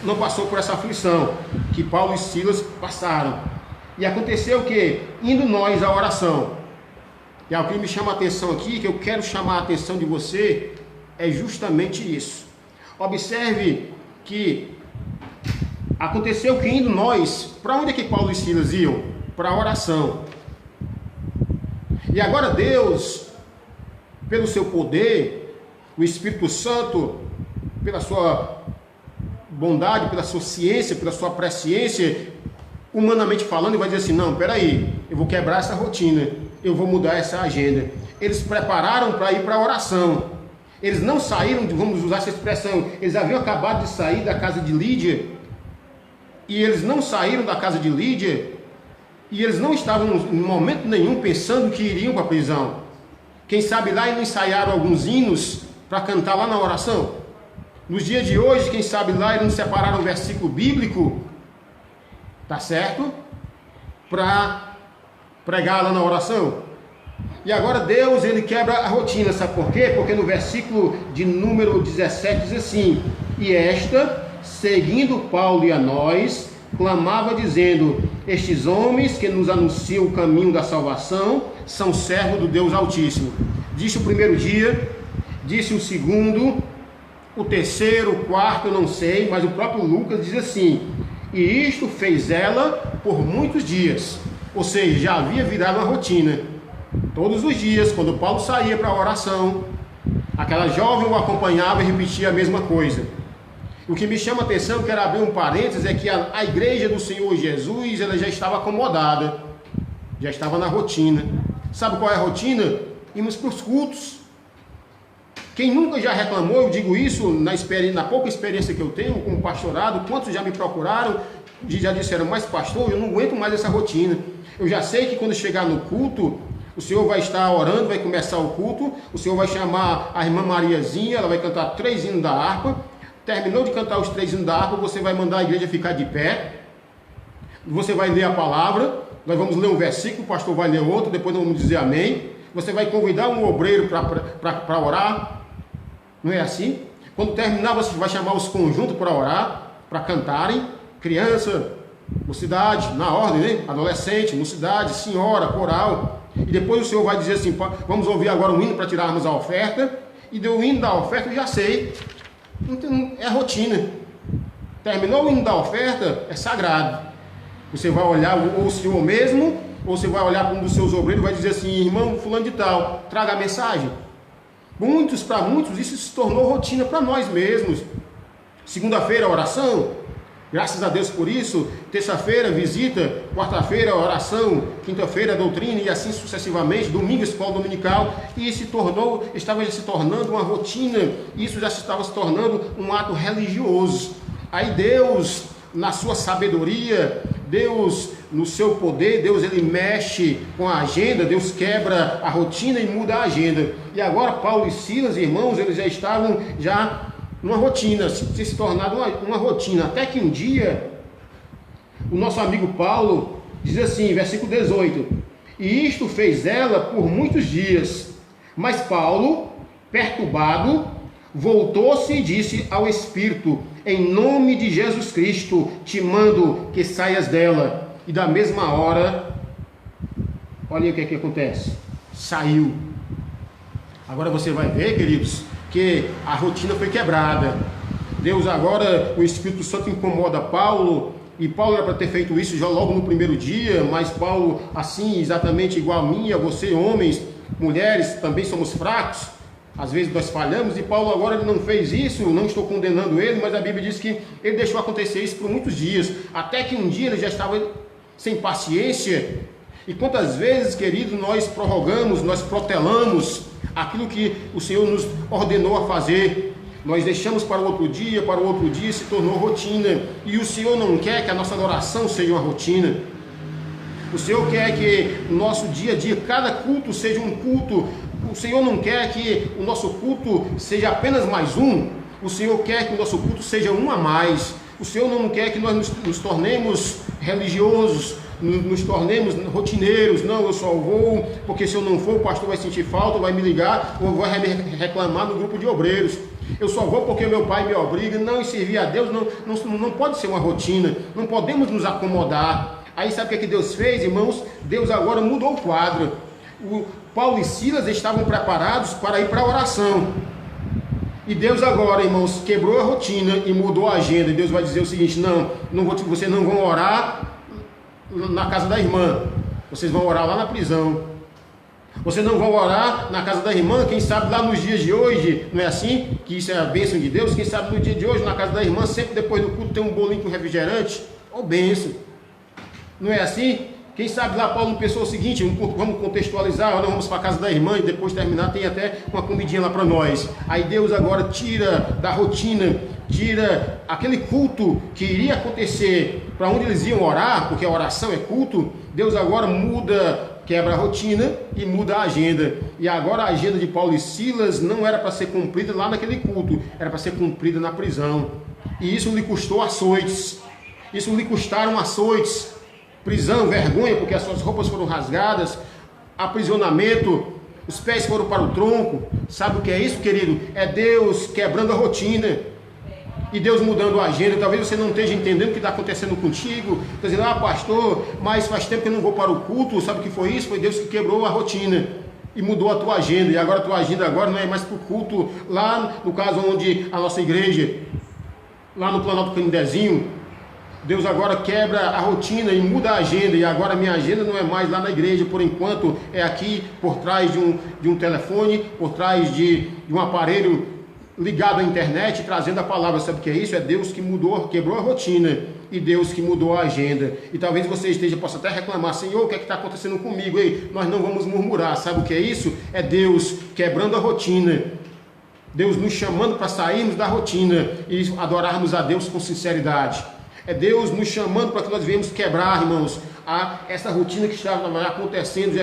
não passou por essa aflição que Paulo e Silas passaram. E aconteceu que, indo nós à oração, e o que me chama a atenção aqui, que eu quero chamar a atenção de você, é justamente isso. Observe que aconteceu que, indo nós, para onde é que Paulo e Silas iam? Para a oração. E agora Deus, pelo seu poder, o Espírito Santo, pela sua bondade, pela sua ciência, pela sua presciência, humanamente falando, ele vai dizer assim: não, peraí, eu vou quebrar essa rotina, eu vou mudar essa agenda. Eles prepararam para ir para a oração. Eles não saíram, vamos usar essa expressão, eles haviam acabado de sair da casa de Lídia, e eles não saíram da casa de Lídia, e eles não estavam em momento nenhum pensando que iriam para a prisão. Quem sabe lá eles ensaiaram alguns hinos para cantar lá na oração. Nos dias de hoje, quem sabe lá eles não separaram um versículo bíblico, tá certo? Para pregar lá na oração. E agora Deus, ele quebra a rotina, sabe por quê? Porque no versículo de número 17 diz assim: e esta, seguindo Paulo e a nós, clamava dizendo: estes homens que nos anunciam o caminho da salvação são servos do Deus Altíssimo. Disse o primeiro dia, disse o segundo, o terceiro, o quarto, eu não sei, mas o próprio Lucas diz assim: e isto fez ela por muitos dias. Ou seja, já havia virado uma rotina. Todos os dias, quando Paulo saía para a oração, aquela jovem o acompanhava e repetia a mesma coisa. O que me chama a atenção, quero abrir um parênteses, é que a igreja do Senhor Jesus, ela já estava acomodada, já estava na rotina. Sabe qual é a rotina? Irmos para os cultos. Quem nunca já reclamou, eu digo isso na pouca experiência que eu tenho com o pastorado, quantos já me procuraram, já disseram: mas pastor, eu não aguento mais essa rotina. Eu já sei que quando chegar no culto, o Senhor vai estar orando, vai começar o culto, o Senhor vai chamar a irmã Mariazinha, ela vai cantar 3 hinos da harpa. Terminou de cantar os 3 hinos da harpa, você vai mandar a igreja ficar de pé, você vai ler a palavra, nós vamos ler um versículo, o pastor vai ler outro, depois nós vamos dizer amém. Você vai convidar um obreiro para orar, não é assim? Quando terminar, você vai chamar os conjuntos para orar, para cantarem, criança, mocidade, na ordem, né? Adolescente, mocidade, senhora, coral. E depois o Senhor vai dizer assim: vamos ouvir agora um hino para tirarmos a oferta. E do hino da oferta eu já sei, então, é rotina. Terminou o hino da oferta, é sagrado. Você vai olhar ou o Senhor mesmo, ou você vai olhar para um dos seus obreiros e vai dizer assim: irmão fulano de tal, traga a mensagem. Para muitos isso se tornou rotina para nós mesmos. Segunda-feira oração, graças a Deus por isso. Terça-feira visita, quarta-feira oração, quinta-feira doutrina e assim sucessivamente. Domingo escola dominical. E estava se tornando uma rotina. Isso já estava se tornando um ato religioso. Aí Deus, na sua sabedoria, Deus no seu poder, Deus ele mexe com a agenda, Deus quebra a rotina e muda a agenda. E agora Paulo e Silas, irmãos, eles já estavam numa rotina, se tornado uma rotina. Até que um dia, o nosso amigo Paulo diz assim, versículo 18: e isto fez ela por muitos dias. Mas Paulo, perturbado, voltou-se e disse ao Espírito: em nome de Jesus Cristo, te mando que saias dela. E da mesma hora, olha o que acontece, saiu. Agora você vai ver, queridos, que a rotina foi quebrada. Deus agora, o Espírito Santo incomoda Paulo, e Paulo era para ter feito isso já logo no primeiro dia, mas Paulo, assim, exatamente igual a mim, a você, homens, mulheres, também somos fracos, às vezes nós falhamos, e Paulo agora ele não fez isso, não estou condenando ele, mas a Bíblia diz que ele deixou acontecer isso por muitos dias, até que um dia ele já estava sem paciência. E quantas vezes, querido, nós prorrogamos, nós protelamos aquilo que o Senhor nos ordenou a fazer. Nós deixamos para o outro dia, se tornou rotina. E o Senhor não quer que a nossa oração seja uma rotina. O Senhor quer que o nosso dia a dia, cada culto seja um culto. O Senhor não quer que o nosso culto seja apenas mais um. O Senhor quer que o nosso culto seja um a mais. O Senhor não quer que nós nos tornemos religiosos, nos tornemos rotineiros. Não, eu só vou porque se eu não for o pastor vai sentir falta, vai me ligar ou vai me reclamar no grupo de obreiros. Eu só vou porque meu pai me obriga. Não, e servir a Deus não pode ser uma rotina. Não podemos nos acomodar. Aí sabe o que Deus fez, irmãos? Deus agora mudou o quadro. O Paulo e Silas estavam preparados para ir para a oração. E Deus agora, irmãos, quebrou a rotina e mudou a agenda. E Deus vai dizer o seguinte: vocês não vão orar na casa da irmã, vocês vão orar lá na prisão. Vocês não vão orar na casa da irmã, quem sabe lá nos dias de hoje, não é assim? Que isso é a bênção de Deus. Quem sabe no dia de hoje, na casa da irmã, sempre depois do culto tem um bolinho com refrigerante. Ó, bênção. Não é assim? Quem sabe lá Paulo pensou o seguinte: vamos contextualizar, nós vamos para a casa da irmã e depois terminar, tem até uma comidinha lá para nós. Aí Deus agora tira da rotina, tira aquele culto que iria acontecer, para onde eles iam orar, porque a oração é culto. Deus agora muda, quebra a rotina e muda a agenda. E agora a agenda de Paulo e Silas não era para ser cumprida lá naquele culto, era para ser cumprida na prisão. E isso lhe custou açoites, isso lhe custaram açoites. Prisão, vergonha, porque as suas roupas foram rasgadas, aprisionamento, Os pés foram para o tronco. Sabe o que é isso, querido? É Deus quebrando a rotina. E Deus mudando a agenda. Talvez você não esteja entendendo o que está acontecendo contigo. Está dizendo, pastor, mas faz tempo que eu não vou para o culto. Sabe o que foi isso? Foi Deus que quebrou a rotina e mudou a tua agenda. E agora a tua agenda agora não é mais para o culto lá, no caso onde a nossa igreja, lá no Planalto Canidezinho. Deus agora quebra a rotina e muda a agenda. E agora a minha agenda não é mais lá na igreja, por enquanto é aqui por trás de um telefone, por trás de um aparelho ligado à internet, trazendo a palavra. Sabe o que é isso? É Deus que mudou, quebrou a rotina, e Deus que mudou a agenda. E talvez você possa até reclamar, Senhor, o que é que está acontecendo comigo? Ei, nós não vamos murmurar. Sabe o que é isso? É Deus quebrando a rotina, Deus nos chamando para sairmos da rotina e adorarmos a Deus com sinceridade. É Deus nos chamando para que nós venhamos quebrar, irmãos, essa rotina que estava acontecendo,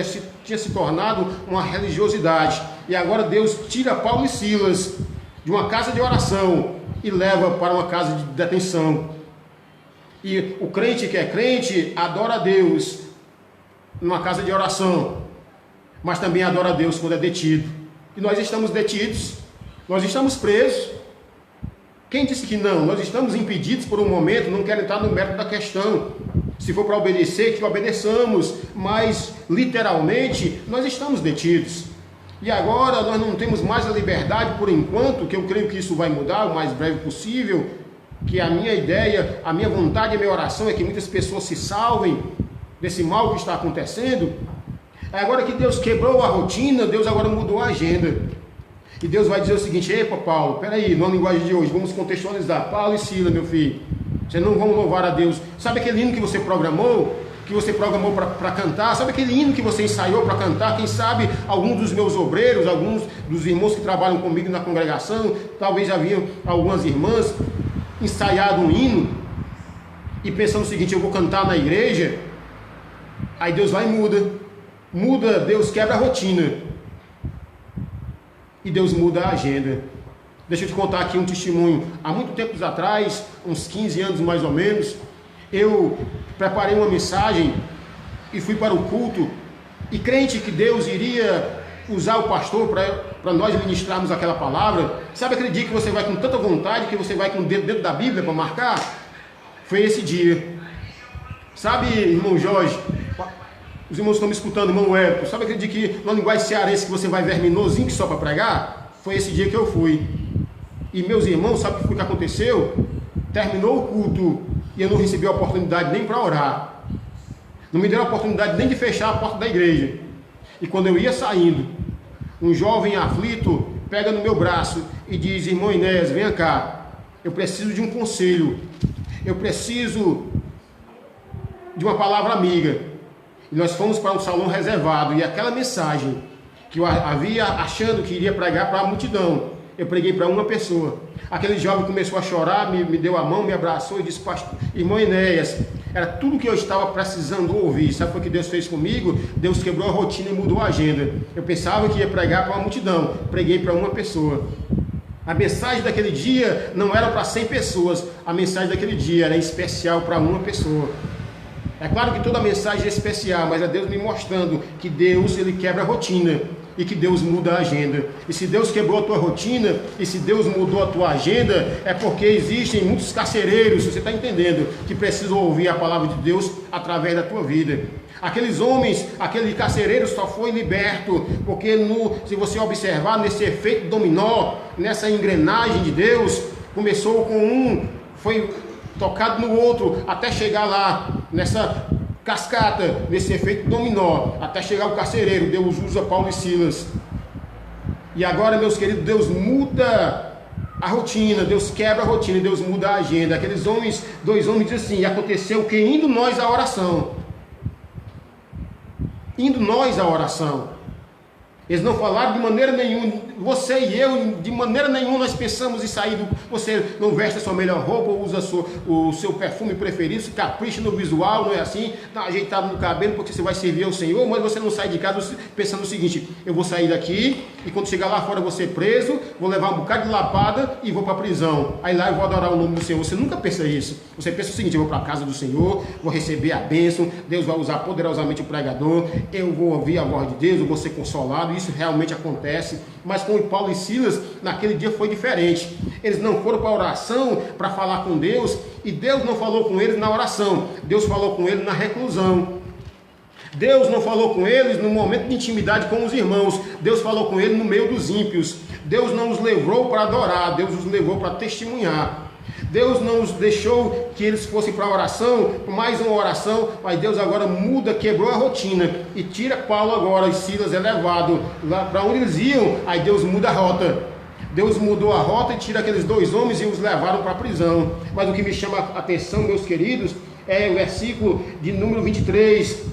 tinha se tornado uma religiosidade. E agora Deus tira Paulo e Silas de uma casa de oração e leva para uma casa de detenção. E o crente que é crente adora a Deus numa casa de oração, mas também adora a Deus quando é detido. E nós estamos detidos, nós estamos presos. Quem disse que não? Nós estamos impedidos por um momento, não quero entrar no mérito da questão. Se for para obedecer, que obedeçamos, mas literalmente nós estamos detidos. E agora nós não temos mais a liberdade por enquanto, que eu creio que isso vai mudar o mais breve possível, que a minha ideia, a minha vontade, a minha oração é que muitas pessoas se salvem desse mal que está acontecendo. Agora que Deus quebrou a rotina, Deus agora mudou a agenda. E Deus vai dizer o seguinte, epa Paulo, peraí, na linguagem de hoje, vamos contextualizar, Paulo e Silas, meu filho, vocês não vão louvar a Deus. Sabe aquele hino que você programou para cantar? Sabe aquele hino que você ensaiou para cantar? Quem sabe alguns dos meus obreiros, alguns dos irmãos que trabalham comigo na congregação, talvez haviam algumas irmãs ensaiado um hino e pensando o seguinte, eu vou cantar na igreja. Aí Deus vai e muda, Deus quebra a rotina. E Deus muda a agenda. Deixa eu te contar aqui um testemunho. Há muito tempo atrás, uns 15 anos mais ou menos, eu preparei uma mensagem e fui para o culto. E crente que Deus iria usar o pastor para nós ministrarmos aquela palavra. Sabe aquele dia que você vai com tanta vontade, que você vai com o dedo dentro da Bíblia para marcar? Foi esse dia. Sabe, irmão Jorge? Os irmãos estão me escutando, irmão Hélio. Sabe aquele dia que, na linguagem cearense, que você vai verminosinho que só para pregar? Foi esse dia que eu fui. E meus irmãos, sabe o que aconteceu? Terminou o culto e eu não recebi a oportunidade nem para orar. Não me deu a oportunidade nem de fechar a porta da igreja. E quando eu ia saindo, um jovem aflito pega no meu braço e diz, irmão Inés, venha cá. Eu preciso de um conselho. Eu preciso de uma palavra amiga. E nós fomos para um salão reservado, e aquela mensagem que eu havia achando que iria pregar para a multidão, eu preguei para uma pessoa. Aquele jovem começou a chorar, me deu a mão, me abraçou e disse, pastor, irmão Enéas, era tudo o que eu estava precisando ouvir. Sabe o que Deus fez comigo? Deus quebrou a rotina e mudou a agenda. Eu pensava que ia pregar para uma multidão, preguei para uma pessoa. A mensagem daquele dia não era para 100 pessoas, a mensagem daquele dia era especial para uma pessoa. É claro que toda mensagem é especial, mas é Deus me mostrando que Deus, Ele quebra a rotina e que Deus muda a agenda. E se Deus quebrou a tua rotina e se Deus mudou a tua agenda, é porque existem muitos carcereiros, você está entendendo, que precisam ouvir a palavra de Deus através da tua vida. Aqueles homens, aquele carcereiro só foi liberto porque se você observar nesse efeito dominó, nessa engrenagem de Deus, começou com um, foi tocado no outro, até chegar lá, nessa cascata, nesse efeito dominó, até chegar o carcereiro. Deus usa Paulo e Silas. E agora, meus queridos, Deus muda a rotina, Deus quebra a rotina, Deus muda a agenda. Aqueles homens, dois homens dizem assim, e aconteceu que indo nós à oração, eles não falaram de maneira nenhuma você e eu, de maneira nenhuma, nós pensamos em sair do... Você não veste a sua melhor roupa, usa o seu perfume preferido, se capricha no visual, não é assim? Tá ajeitado no cabelo porque você vai servir ao Senhor, mas você não sai de casa pensando o seguinte: eu vou sair daqui e quando chegar lá fora vou ser preso, vou levar um bocado de lapada e vou para a prisão. Aí lá eu vou adorar o nome do Senhor. Você nunca pensa isso. Você pensa o seguinte: eu vou para a casa do Senhor, vou receber a bênção, Deus vai usar poderosamente o pregador, eu vou ouvir a voz de Deus, eu vou ser consolado. Isso realmente acontece, mas com Paulo e Silas, naquele dia foi diferente. Eles não foram para a oração para falar com Deus, e Deus não falou com eles na oração, Deus falou com eles na reclusão. Deus não falou com eles no momento de intimidade com os irmãos, Deus falou com eles no meio dos ímpios. Deus não os levou para adorar, Deus os levou para testemunhar. Deus não os deixou que eles fossem para a oração, mais uma oração, mas Deus agora muda, quebrou a rotina e tira Paulo agora e Silas elevado lá para onde eles iam. Aí Deus muda a rota. Deus mudou a rota e tira aqueles dois homens e os levaram para a prisão. Mas o que me chama a atenção, meus queridos, é o versículo de número 23.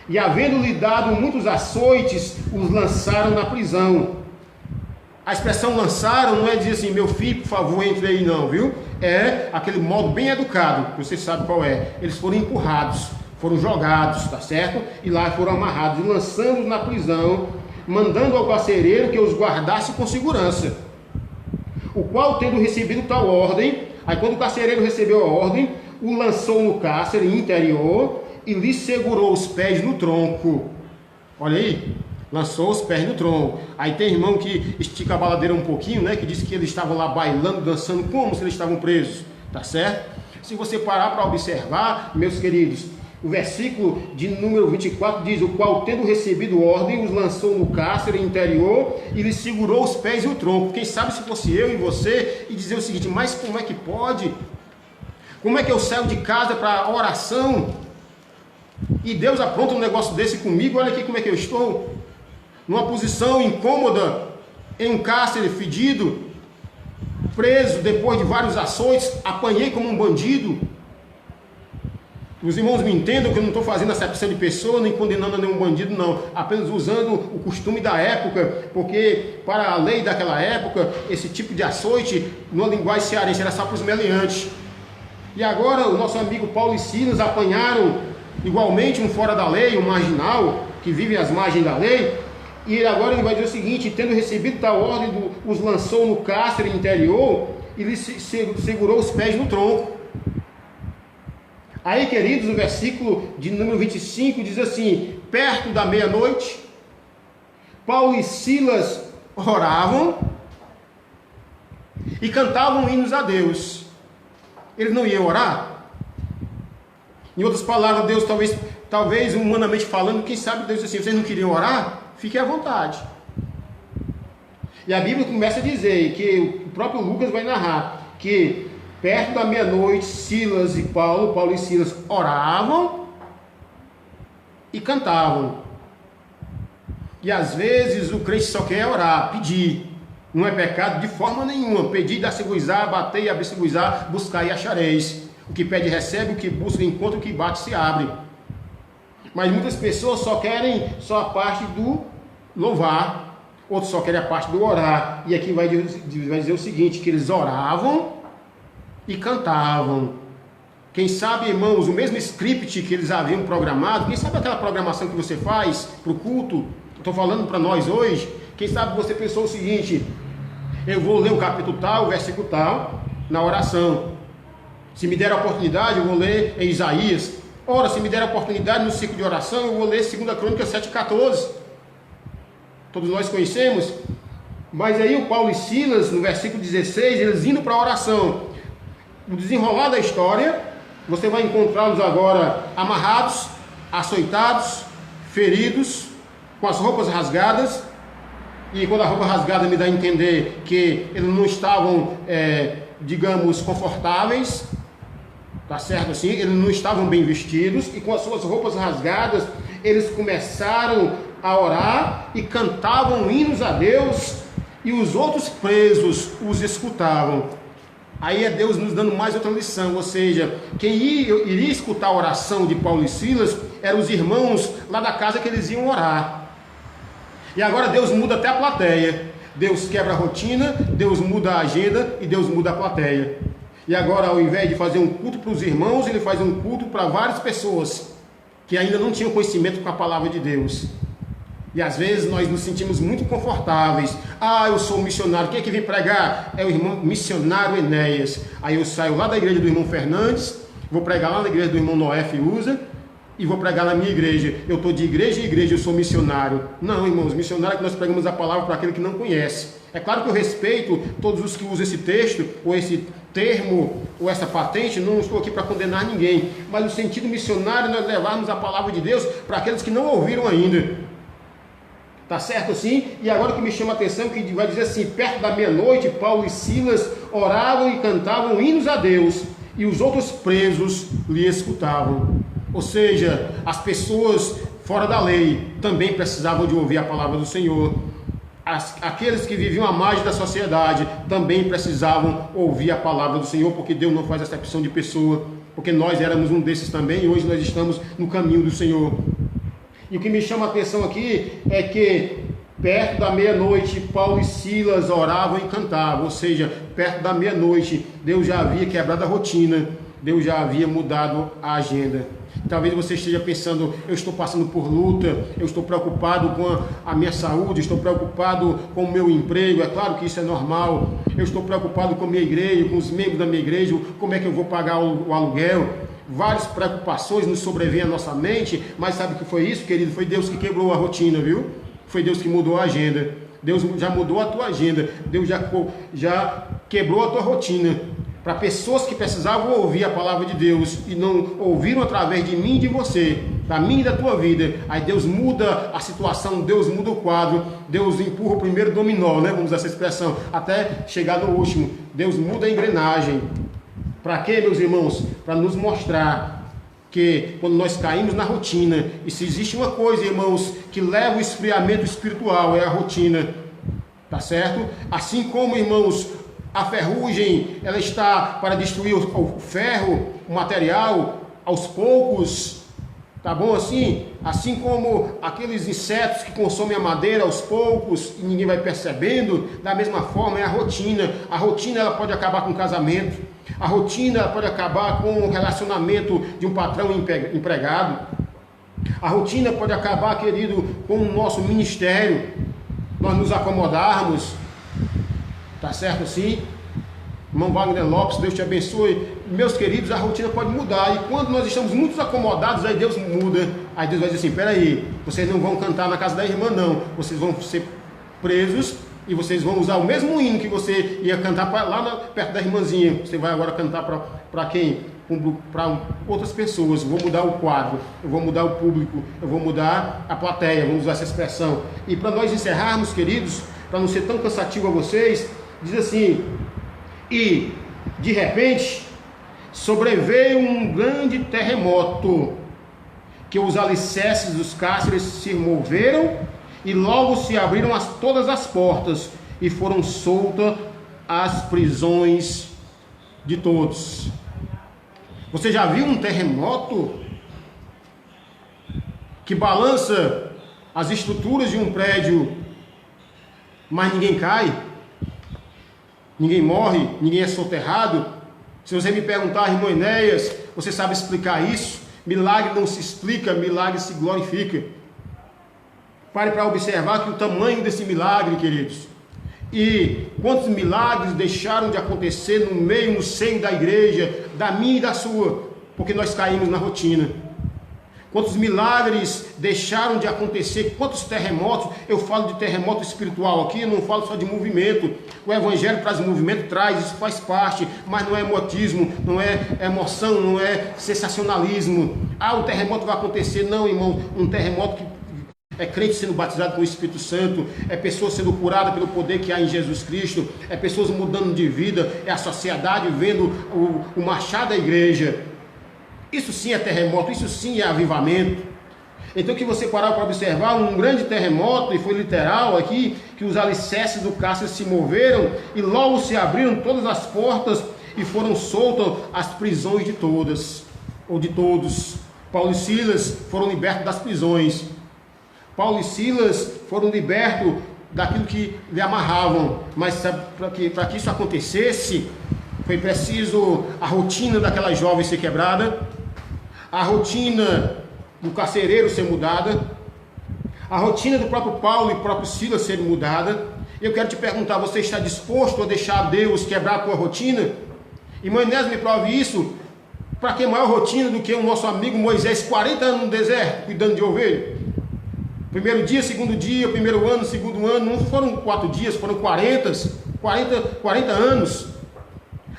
E havendo-lhe dado muitos açoites, os lançaram na prisão. A expressão lançaram não é dizer assim: meu filho, por favor, entre aí, não, viu? É aquele modo bem educado, que você sabe qual é. Eles foram empurrados, foram jogados, tá certo? E lá foram amarrados e lançando-os na prisão, mandando ao carcereiro que os guardasse com segurança. O qual, tendo recebido tal ordem, aí quando o carcereiro recebeu a ordem, o lançou no cárcere interior e lhe segurou os pés no tronco. Olha aí. Lançou os pés no tronco. Aí tem irmão que estica a baladeira um pouquinho, né? Que diz que eles estavam lá bailando, dançando, como se eles estavam presos. Tá certo? Se você parar para observar, meus queridos, o versículo de número 24 diz: o qual, tendo recebido ordem, os lançou no cárcere interior e lhe segurou os pés e o tronco. Quem sabe se fosse eu e você e dizer o seguinte: mas como é que pode? Como é que eu saio de casa para oração e Deus apronta um negócio desse comigo? Olha aqui como é que eu estou. Numa posição incômoda, em um cárcere fedido, preso depois de vários açoites, apanhei como um bandido. Os irmãos me entendam que eu não estou fazendo acepção de pessoa, nem condenando nenhum bandido, não. Apenas usando o costume da época, porque para a lei daquela época, esse tipo de açoite, numa linguagem cearense, era só para os meliantes. E agora o nosso amigo Paulo e Silas apanharam igualmente um fora da lei, um marginal, que vive às margens da lei. E agora ele vai dizer o seguinte: tendo recebido tal ordem, os lançou no cárcere interior e lhe segurou os pés no tronco. Aí, queridos, o versículo de número 25 diz assim: perto da meia-noite, Paulo e Silas oravam e cantavam hinos a Deus. Eles não iam orar? Em outras palavras, Deus talvez humanamente falando, quem sabe Deus disse assim: vocês não queriam orar? Fiquem à vontade. E a Bíblia começa a dizer que o próprio Lucas vai narrar que perto da meia-noite, Silas e Paulo e Silas oravam e cantavam. E às vezes o crente só quer orar, pedir. Não é pecado de forma nenhuma. Pedir, dar-se-vos-á, bater e abrir-se-vos-á, buscar e achareis. O que pede recebe, o que busca encontra, o que bate se abre. Mas muitas pessoas só querem só a parte do louvar, outros só querem a parte do orar. E aqui vai dizer o seguinte: que eles oravam e cantavam. Quem sabe, irmãos, o mesmo script que eles haviam programado, quem sabe aquela programação que você faz para o culto, estou falando para nós hoje, quem sabe você pensou o seguinte: eu vou ler o capítulo tal, o versículo tal, na oração. Se me der a oportunidade, eu vou ler em Isaías. Ora, se me der a oportunidade no ciclo de oração, eu vou ler 2 Crônicas 7,14. Todos nós conhecemos. Mas aí o Paulo e Silas, no versículo 16, eles indo para a oração. O desenrolar da história, você vai encontrá-los agora amarrados, açoitados, feridos, com as roupas rasgadas. E quando a roupa rasgada me dá a entender que eles não estavam, digamos, confortáveis. Tá certo assim? Eles não estavam bem vestidos e com as suas roupas rasgadas, eles começaram a orar e cantavam hinos a Deus e os outros presos os escutavam. Aí é Deus nos dando mais outra lição, ou seja, quem iria escutar a oração de Paulo e Silas eram os irmãos lá da casa que eles iam orar. E agora Deus muda até a plateia. Deus quebra a rotina, Deus muda a agenda e Deus muda a plateia. E agora, ao invés de fazer um culto para os irmãos, ele faz um culto para várias pessoas que ainda não tinham conhecimento com a palavra de Deus. E às vezes nós nos sentimos muito confortáveis. Ah, eu sou um missionário. Quem é que vem pregar? É o irmão missionário Enéas. Aí eu saio lá da igreja do irmão Fernandes, vou pregar lá na igreja do irmão Noé Fiuza e vou pregar na minha igreja. Eu estou de igreja em igreja, eu sou missionário. Não, irmãos, missionário é que nós pregamos a palavra para aquele que não conhece. É claro que eu respeito todos os que usam esse texto, ou esse termo, ou essa patente, não estou aqui para condenar ninguém. Mas no sentido missionário, nós levarmos a palavra de Deus para aqueles que não ouviram ainda. Tá certo assim? E agora o que me chama a atenção, que vai dizer assim, perto da meia-noite, Paulo e Silas oravam e cantavam hinos a Deus, e os outros presos lhe escutavam. Ou seja, as pessoas fora da lei também precisavam de ouvir a palavra do Senhor. Aqueles que viviam à margem da sociedade também precisavam ouvir a palavra do Senhor, porque Deus não faz acepção de pessoa, porque nós éramos um desses também, e hoje nós estamos no caminho do Senhor. E o que me chama a atenção aqui é que perto da meia-noite Paulo e Silas oravam e cantavam, ou seja, perto da meia-noite Deus já havia quebrado a rotina, Deus já havia mudado a agenda. Talvez você esteja pensando, eu estou passando por luta, eu estou preocupado com a minha saúde, estou preocupado com o meu emprego, é claro que isso é normal, eu estou preocupado com a minha igreja, com os membros da minha igreja, como é que eu vou pagar o aluguel. Várias preocupações nos sobrevêm à nossa mente, mas sabe o que foi isso, querido? Foi Deus que quebrou a rotina, viu? Foi Deus que mudou a agenda. Deus já mudou a tua agenda. Deus já quebrou a tua rotina. Para pessoas que precisavam ouvir a palavra de Deus e não ouviram através de mim e de você, da minha e da tua vida, aí Deus muda a situação, Deus muda o quadro, Deus empurra o primeiro dominó, né? Vamos usar essa expressão, até chegar no último. Deus muda a engrenagem. Para quê, meus irmãos? Para nos mostrar que quando nós caímos na rotina, e se existe uma coisa, irmãos, que leva o esfriamento espiritual, é a rotina, tá certo? Assim como, irmãos, a ferrugem, ela está para destruir o ferro, o material, aos poucos, tá bom assim? Assim como aqueles insetos que consomem a madeira aos poucos, e ninguém vai percebendo, da mesma forma é a rotina. A rotina, ela pode acabar com o casamento. A rotina pode acabar com o relacionamento de um patrão empregado. A rotina pode acabar, querido, com o nosso ministério. Nós nos acomodarmos. Tá certo assim? Irmão Wagner Lopes, Deus te abençoe. Meus queridos, a rotina pode mudar. E quando nós estamos muito acomodados, aí Deus muda. Aí Deus vai dizer assim, peraí, vocês não vão cantar na casa da irmã não. Vocês vão ser presos. E vocês vão usar o mesmo hino que você ia cantar lá perto da irmãzinha. Você vai agora cantar para quem? Para outras pessoas. Eu vou mudar o quadro, eu vou mudar o público, eu vou mudar a plateia, vamos usar essa expressão. E para nós encerrarmos, queridos, para não ser tão cansativo a vocês, diz assim, e de repente sobreveio um grande terremoto, que os alicerces dos cárceres se moveram, e logo se abriram todas as portas, e foram soltas as prisões de todos. Você já viu um terremoto que balança as estruturas de um prédio, mas ninguém cai? Ninguém morre? Ninguém é soterrado? Se você me perguntar, irmão Enéas, você sabe explicar isso? Milagre não se explica, milagre se glorifica. Pare para observar que o tamanho desse milagre, queridos, e quantos milagres deixaram de acontecer no seio da igreja, da minha e da sua, porque nós caímos na rotina. Quantos milagres deixaram de acontecer, quantos terremotos. Eu falo de terremoto espiritual aqui, eu não falo só de movimento. O evangelho traz movimento, traz, isso faz parte, mas não é emotismo, não é emoção, não é sensacionalismo. Ah, o terremoto vai acontecer. Não, irmão, um terremoto que é crente sendo batizado com o Espírito Santo, é pessoas sendo curadas pelo poder que há em Jesus Cristo, é pessoas mudando de vida, é a sociedade vendo o marchar da igreja. Isso sim é terremoto, isso sim é avivamento. Então que você parar para observar um grande terremoto, e foi literal aqui, que os alicerces do cárcere se moveram, e logo se abriram todas as portas, e foram soltas as prisões de todas, ou de todos. Paulo e Silas foram libertos das prisões. Paulo e Silas foram libertos daquilo que lhe amarravam. Mas para que isso acontecesse, foi preciso a rotina daquela jovem ser quebrada, a rotina do carcereiro ser mudada, a rotina do próprio Paulo e próprio Silas ser mudada. Eu quero te perguntar, você está disposto a deixar Deus quebrar a tua rotina? Irmã Inés, me prove isso. Para que maior rotina do que o nosso amigo Moisés, 40 anos no deserto, cuidando de ovelha? Primeiro dia, segundo dia, primeiro ano, segundo ano, não foram 4 dias, foram 40 anos.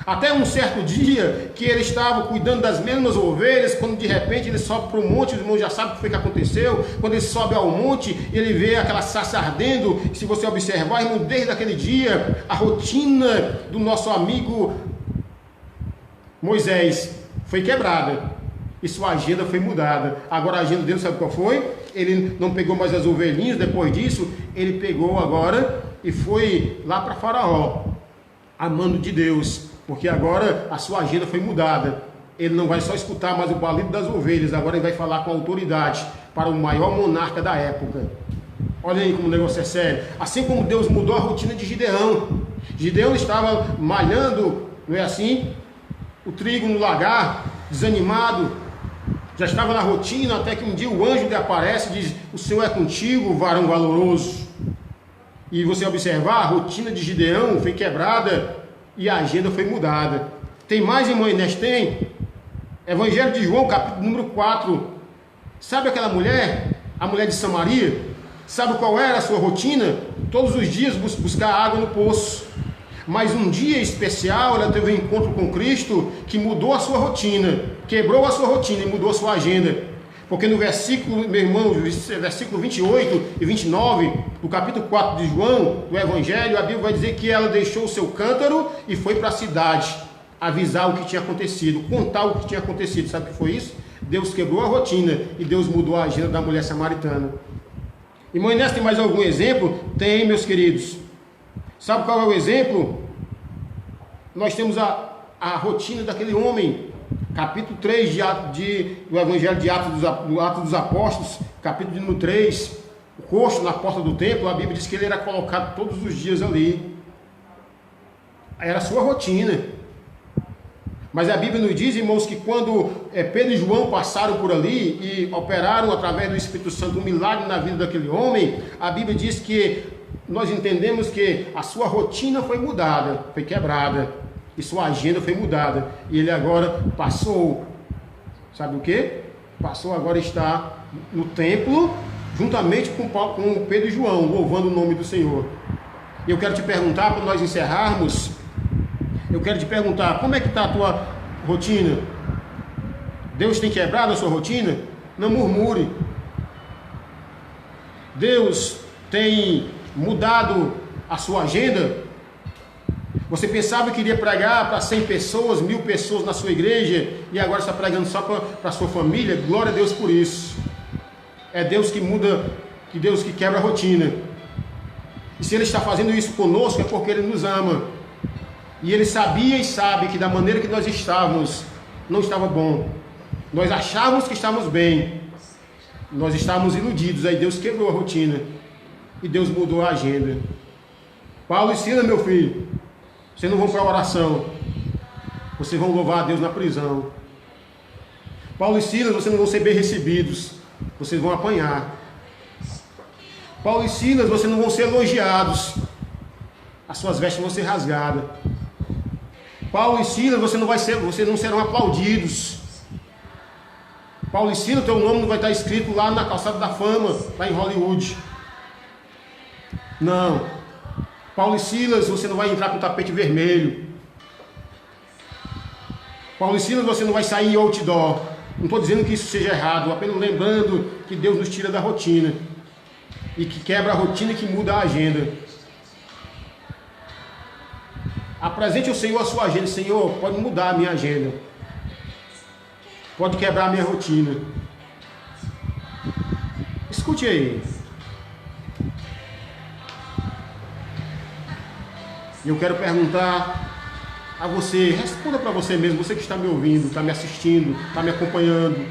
Até um certo dia que ele estava cuidando das mesmas ovelhas, quando de repente ele sobe para o monte, os irmãos já sabem o que foi que aconteceu. Quando ele sobe ao monte, ele vê aquela sarça ardendo. Se você observar, irmão, desde aquele dia, a rotina do nosso amigo Moisés foi quebrada e sua agenda foi mudada. Agora a agenda dele, sabe qual foi? Ele não pegou mais as ovelhinhas. Depois disso, ele pegou agora e foi lá para Faraó, amando de Deus. Porque agora a sua agenda foi mudada. Ele não vai só escutar mais o balido das ovelhas, agora ele vai falar com autoridade para o maior monarca da época. Olha aí como o negócio é sério. Assim como Deus mudou a rotina de Gideão. Gideão estava malhando, não é assim? O trigo no lagar, desanimado. Já estava na rotina, até que um dia o anjo lhe aparece e diz: o Senhor é contigo, varão valoroso. E você observar, a rotina de Gideão foi quebrada e a agenda foi mudada. Tem mais, irmã Inês? Tem. Evangelho de João, capítulo número 4. Sabe aquela mulher, a mulher de Samaria? Sabe qual era a sua rotina? Todos os dias buscar água no poço. Mas um dia especial, ela teve um encontro com Cristo que mudou a sua rotina, quebrou a sua rotina e mudou a sua agenda. Porque no versículo, meu irmão, versículo 28 e 29 do capítulo 4 de João, do Evangelho, a Bíblia vai dizer que ela deixou o seu cântaro e foi para a cidade avisar o que tinha acontecido, contar o que tinha acontecido. Sabe o que foi isso? Deus quebrou a rotina e Deus mudou a agenda da mulher samaritana. Irmã Inês, tem mais algum exemplo? Tem, meus queridos. Sabe qual é o exemplo? Nós temos a rotina daquele homem. Capítulo 3 do Evangelho de Atos dos Apóstolos, capítulo de número 3, o coxo na porta do templo, a Bíblia diz que ele era colocado todos os dias ali. Era a sua rotina. Mas a Bíblia nos diz, irmãos, que quando Pedro e João passaram por ali e operaram através do Espírito Santo um milagre na vida daquele homem, a Bíblia diz que nós entendemos que a sua rotina foi mudada, foi quebrada. E sua agenda foi mudada. E ele agora passou, sabe o que? Passou agora a estar no templo, juntamente com Pedro e João, louvando o nome do Senhor. E eu quero te perguntar, para nós encerrarmos, eu quero te perguntar, como é que está a tua rotina? Deus tem quebrado a sua rotina? Não murmure. Deus tem mudado a sua agenda? Você pensava que iria pregar para 100 pessoas, 1000 pessoas na sua igreja e agora está pregando só para a sua família? Glória a Deus por isso. É Deus que muda, que Deus que quebra a rotina. E se Ele está fazendo isso conosco é porque Ele nos ama. E Ele sabia e sabe que da maneira que nós estávamos, não estava bom. Nós achávamos que estávamos bem. Nós estávamos iludidos. Aí Deus quebrou a rotina. E Deus mudou a agenda. Paulo e Silas, meu filho, vocês não vão para a oração, vocês vão louvar a Deus na prisão. Paulo e Silas, vocês não vão ser bem recebidos, vocês vão apanhar. Paulo e Silas, vocês não vão ser elogiados, as suas vestes vão ser rasgadas. Paulo e Silas, vocês não serão aplaudidos. Paulo e Silas, teu nome não vai estar escrito lá na calçada da fama, lá em Hollywood. Não. Paulo e Silas, você não vai entrar com tapete vermelho. Paulo e Silas, você não vai sair em outdoor. Não estou dizendo que isso seja errado, apenas lembrando que Deus nos tira da rotina. E que quebra a rotina e que muda a agenda. Apresente ao Senhor a sua agenda. Senhor, pode mudar a minha agenda. Pode quebrar a minha rotina. Escute aí. E eu quero perguntar a você, responda para você mesmo, você que está me ouvindo, está me assistindo, está me acompanhando.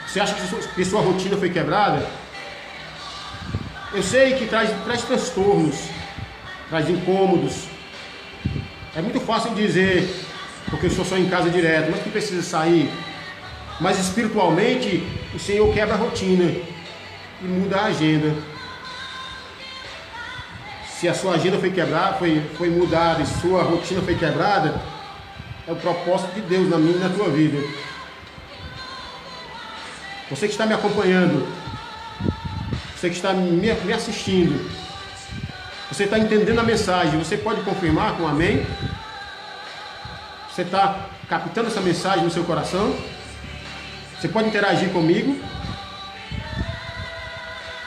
Você acha que sua rotina foi quebrada? Eu sei que traz transtornos, traz incômodos. É muito fácil dizer, porque eu estou só em casa direto, mas que precisa sair. Mas espiritualmente, o Senhor quebra a rotina e muda a agenda. Se a sua agenda foi quebrada, foi mudada, e sua rotina foi quebrada, é o propósito de Deus na minha e na tua vida. Você que está me acompanhando, você que está me assistindo, você está entendendo a mensagem, você pode confirmar com amém? Você está captando essa mensagem no seu coração? Você pode interagir comigo?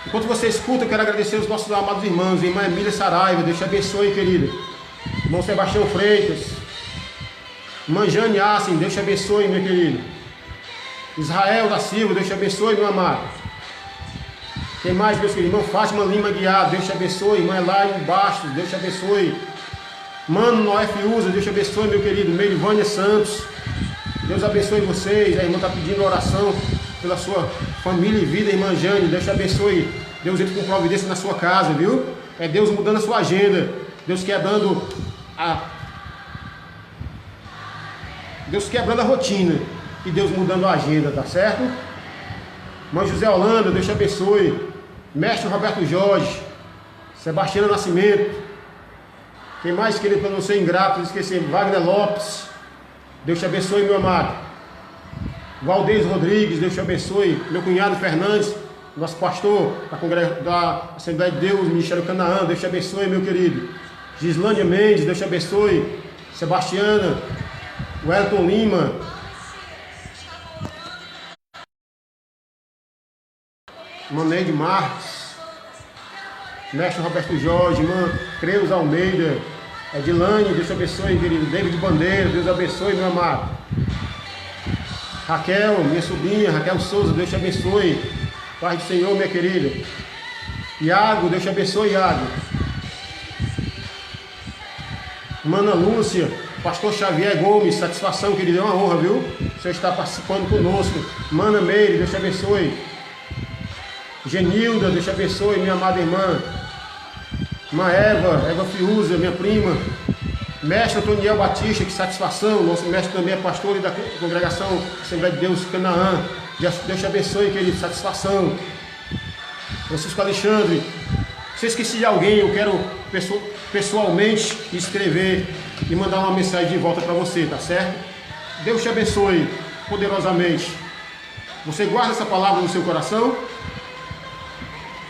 Enquanto você escuta, eu quero agradecer os nossos amados irmãos. Irmã Emília Saraiva, Deus te abençoe, querida. Irmão Sebastião Freitas. Irmã Jane Assen, Deus te abençoe, meu querido. Israel da Silva, Deus te abençoe, meu amado. Quem mais, meus queridos? Irmã Fátima Lima Guiar, Deus te abençoe. Irmã Elaine Bastos, Deus te abençoe. Mano Noé Fiuza, Deus te abençoe, meu querido. Meirivânia Santos, Deus abençoe vocês. A irmã está pedindo oração pela sua família e vida, irmã Jane, Deus te abençoe. Deus entra com providência na sua casa, viu? É Deus mudando a sua agenda. Deus quebrando a rotina. E Deus mudando a agenda, tá certo? Irmã José Holanda, Deus te abençoe. Mestre Roberto Jorge, Sebastiana Nascimento. Quem mais querido para não ser ingrato, esquecer? Wagner Lopes, Deus te abençoe, meu amado. Valdez Rodrigues, Deus te abençoe. Meu cunhado Fernandes, nosso pastor da Assembleia de Deus, Ministério Canaã, Deus te abençoe, meu querido. Gislânia Mendes, Deus te abençoe. Sebastiana, Wellington Lima, Maneide Marques, Mestre Roberto Jorge, irmã Creus Almeida, Edilane, Deus te abençoe, querido. David Bandeira, Deus abençoe, meu amado. Raquel, minha sobrinha, Raquel Souza, Deus te abençoe. Paz do Senhor, minha querida. Iago, Deus te abençoe, Iago. Mana Lúcia, Pastor Xavier Gomes, satisfação, querido, é uma honra, viu? Você está participando conosco. Mana Meire, Deus te abençoe. Genilda, Deus te abençoe, minha amada irmã. Irmã Eva Fiuza, minha prima. Mestre Antoniel Batista, que satisfação. Nosso mestre também é pastor da congregação Assembleia de Deus Canaã. Deus te abençoe, querido, satisfação. Francisco Alexandre. Se eu esqueci de alguém, eu quero pessoalmente escrever e mandar uma mensagem de volta para você, tá certo? Deus te abençoe poderosamente. Você guarda essa palavra no seu coração?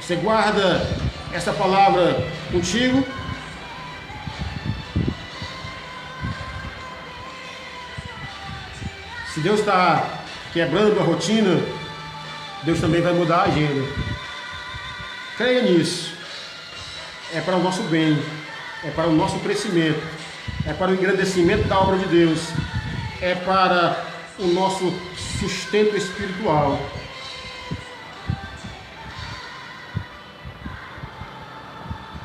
Você guarda essa palavra contigo? Se Deus está quebrando a rotina, Deus também vai mudar a agenda. Creia nisso. É para o nosso bem, é para o nosso crescimento, é para o engrandecimento da obra de Deus, é para o nosso sustento espiritual.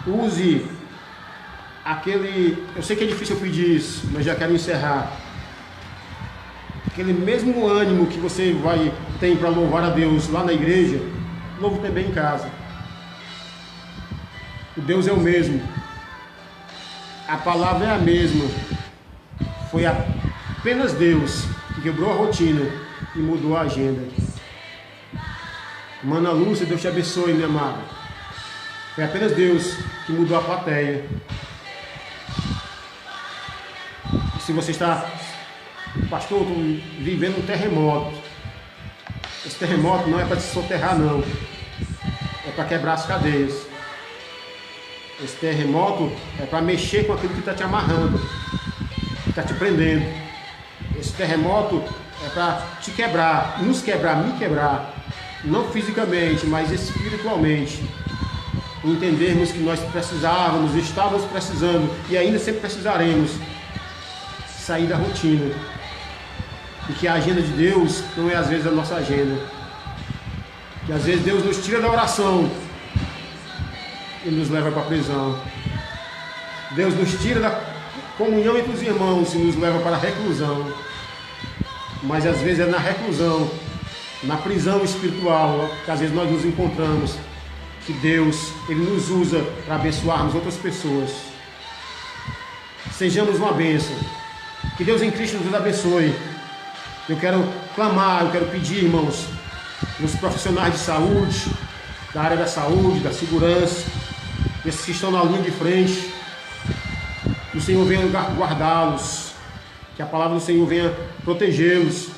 Use aquele, eu sei que é difícil eu pedir isso, mas já quero encerrar. Aquele mesmo ânimo que você tem para louvar a Deus lá na igreja, louve também em casa. O Deus é o mesmo. A palavra é a mesma. Foi apenas Deus que quebrou a rotina e mudou a agenda. Mana Lúcia, Deus te abençoe, minha amada. Foi apenas Deus que mudou a plateia. E se você está, pastor, estou vivendo um terremoto. Esse terremoto não é para te soterrar, não. É para quebrar as cadeias. Esse terremoto é para mexer com aquilo que está te amarrando, que está te prendendo. Esse terremoto é para te quebrar, nos quebrar, me quebrar. Não fisicamente, mas espiritualmente. Entendermos que nós precisávamos, estávamos precisando e ainda sempre precisaremos sair da rotina. E que a agenda de Deus não é às vezes a nossa agenda. Que às vezes Deus nos tira da oração e nos leva para a prisão. Deus nos tira da comunhão entre os irmãos e nos leva para a reclusão. Mas às vezes é na reclusão, na prisão espiritual, que às vezes nós nos encontramos que Deus, Ele nos usa para abençoarmos outras pessoas. Sejamos uma bênção. Que Deus em Cristo nos abençoe. Eu quero clamar, eu quero pedir, irmãos, os profissionais de saúde, da área da saúde, da segurança, esses que estão na linha de frente, que o Senhor venha guardá-los, que a palavra do Senhor venha protegê-los.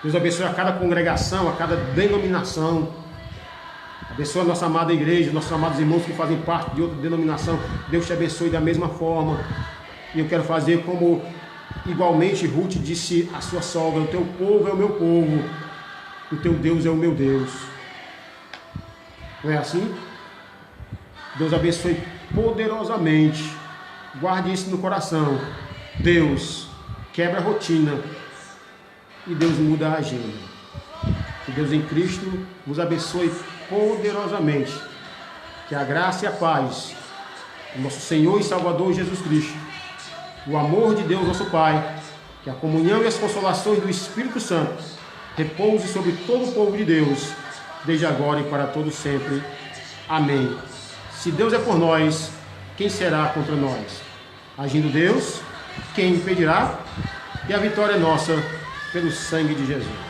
Deus abençoe a cada congregação, a cada denominação. Abençoe a nossa amada igreja, nossos amados irmãos que fazem parte de outra denominação. Deus te abençoe da mesma forma. E eu quero fazer como igualmente Ruth disse à sua sogra: o teu povo é o meu povo, o teu Deus é o meu Deus. Não é assim? Deus abençoe poderosamente. Guarde isso no coração. Deus quebra a rotina e Deus muda a agenda. Que Deus em Cristo vos abençoe poderosamente. Que a graça e a paz do nosso Senhor e Salvador Jesus Cristo, o amor de Deus nosso Pai, que a comunhão e as consolações do Espírito Santo repouse sobre todo o povo de Deus, desde agora e para todo sempre. Amém. Se Deus é por nós, quem será contra nós? Agindo Deus, quem impedirá? E a vitória é nossa pelo sangue de Jesus.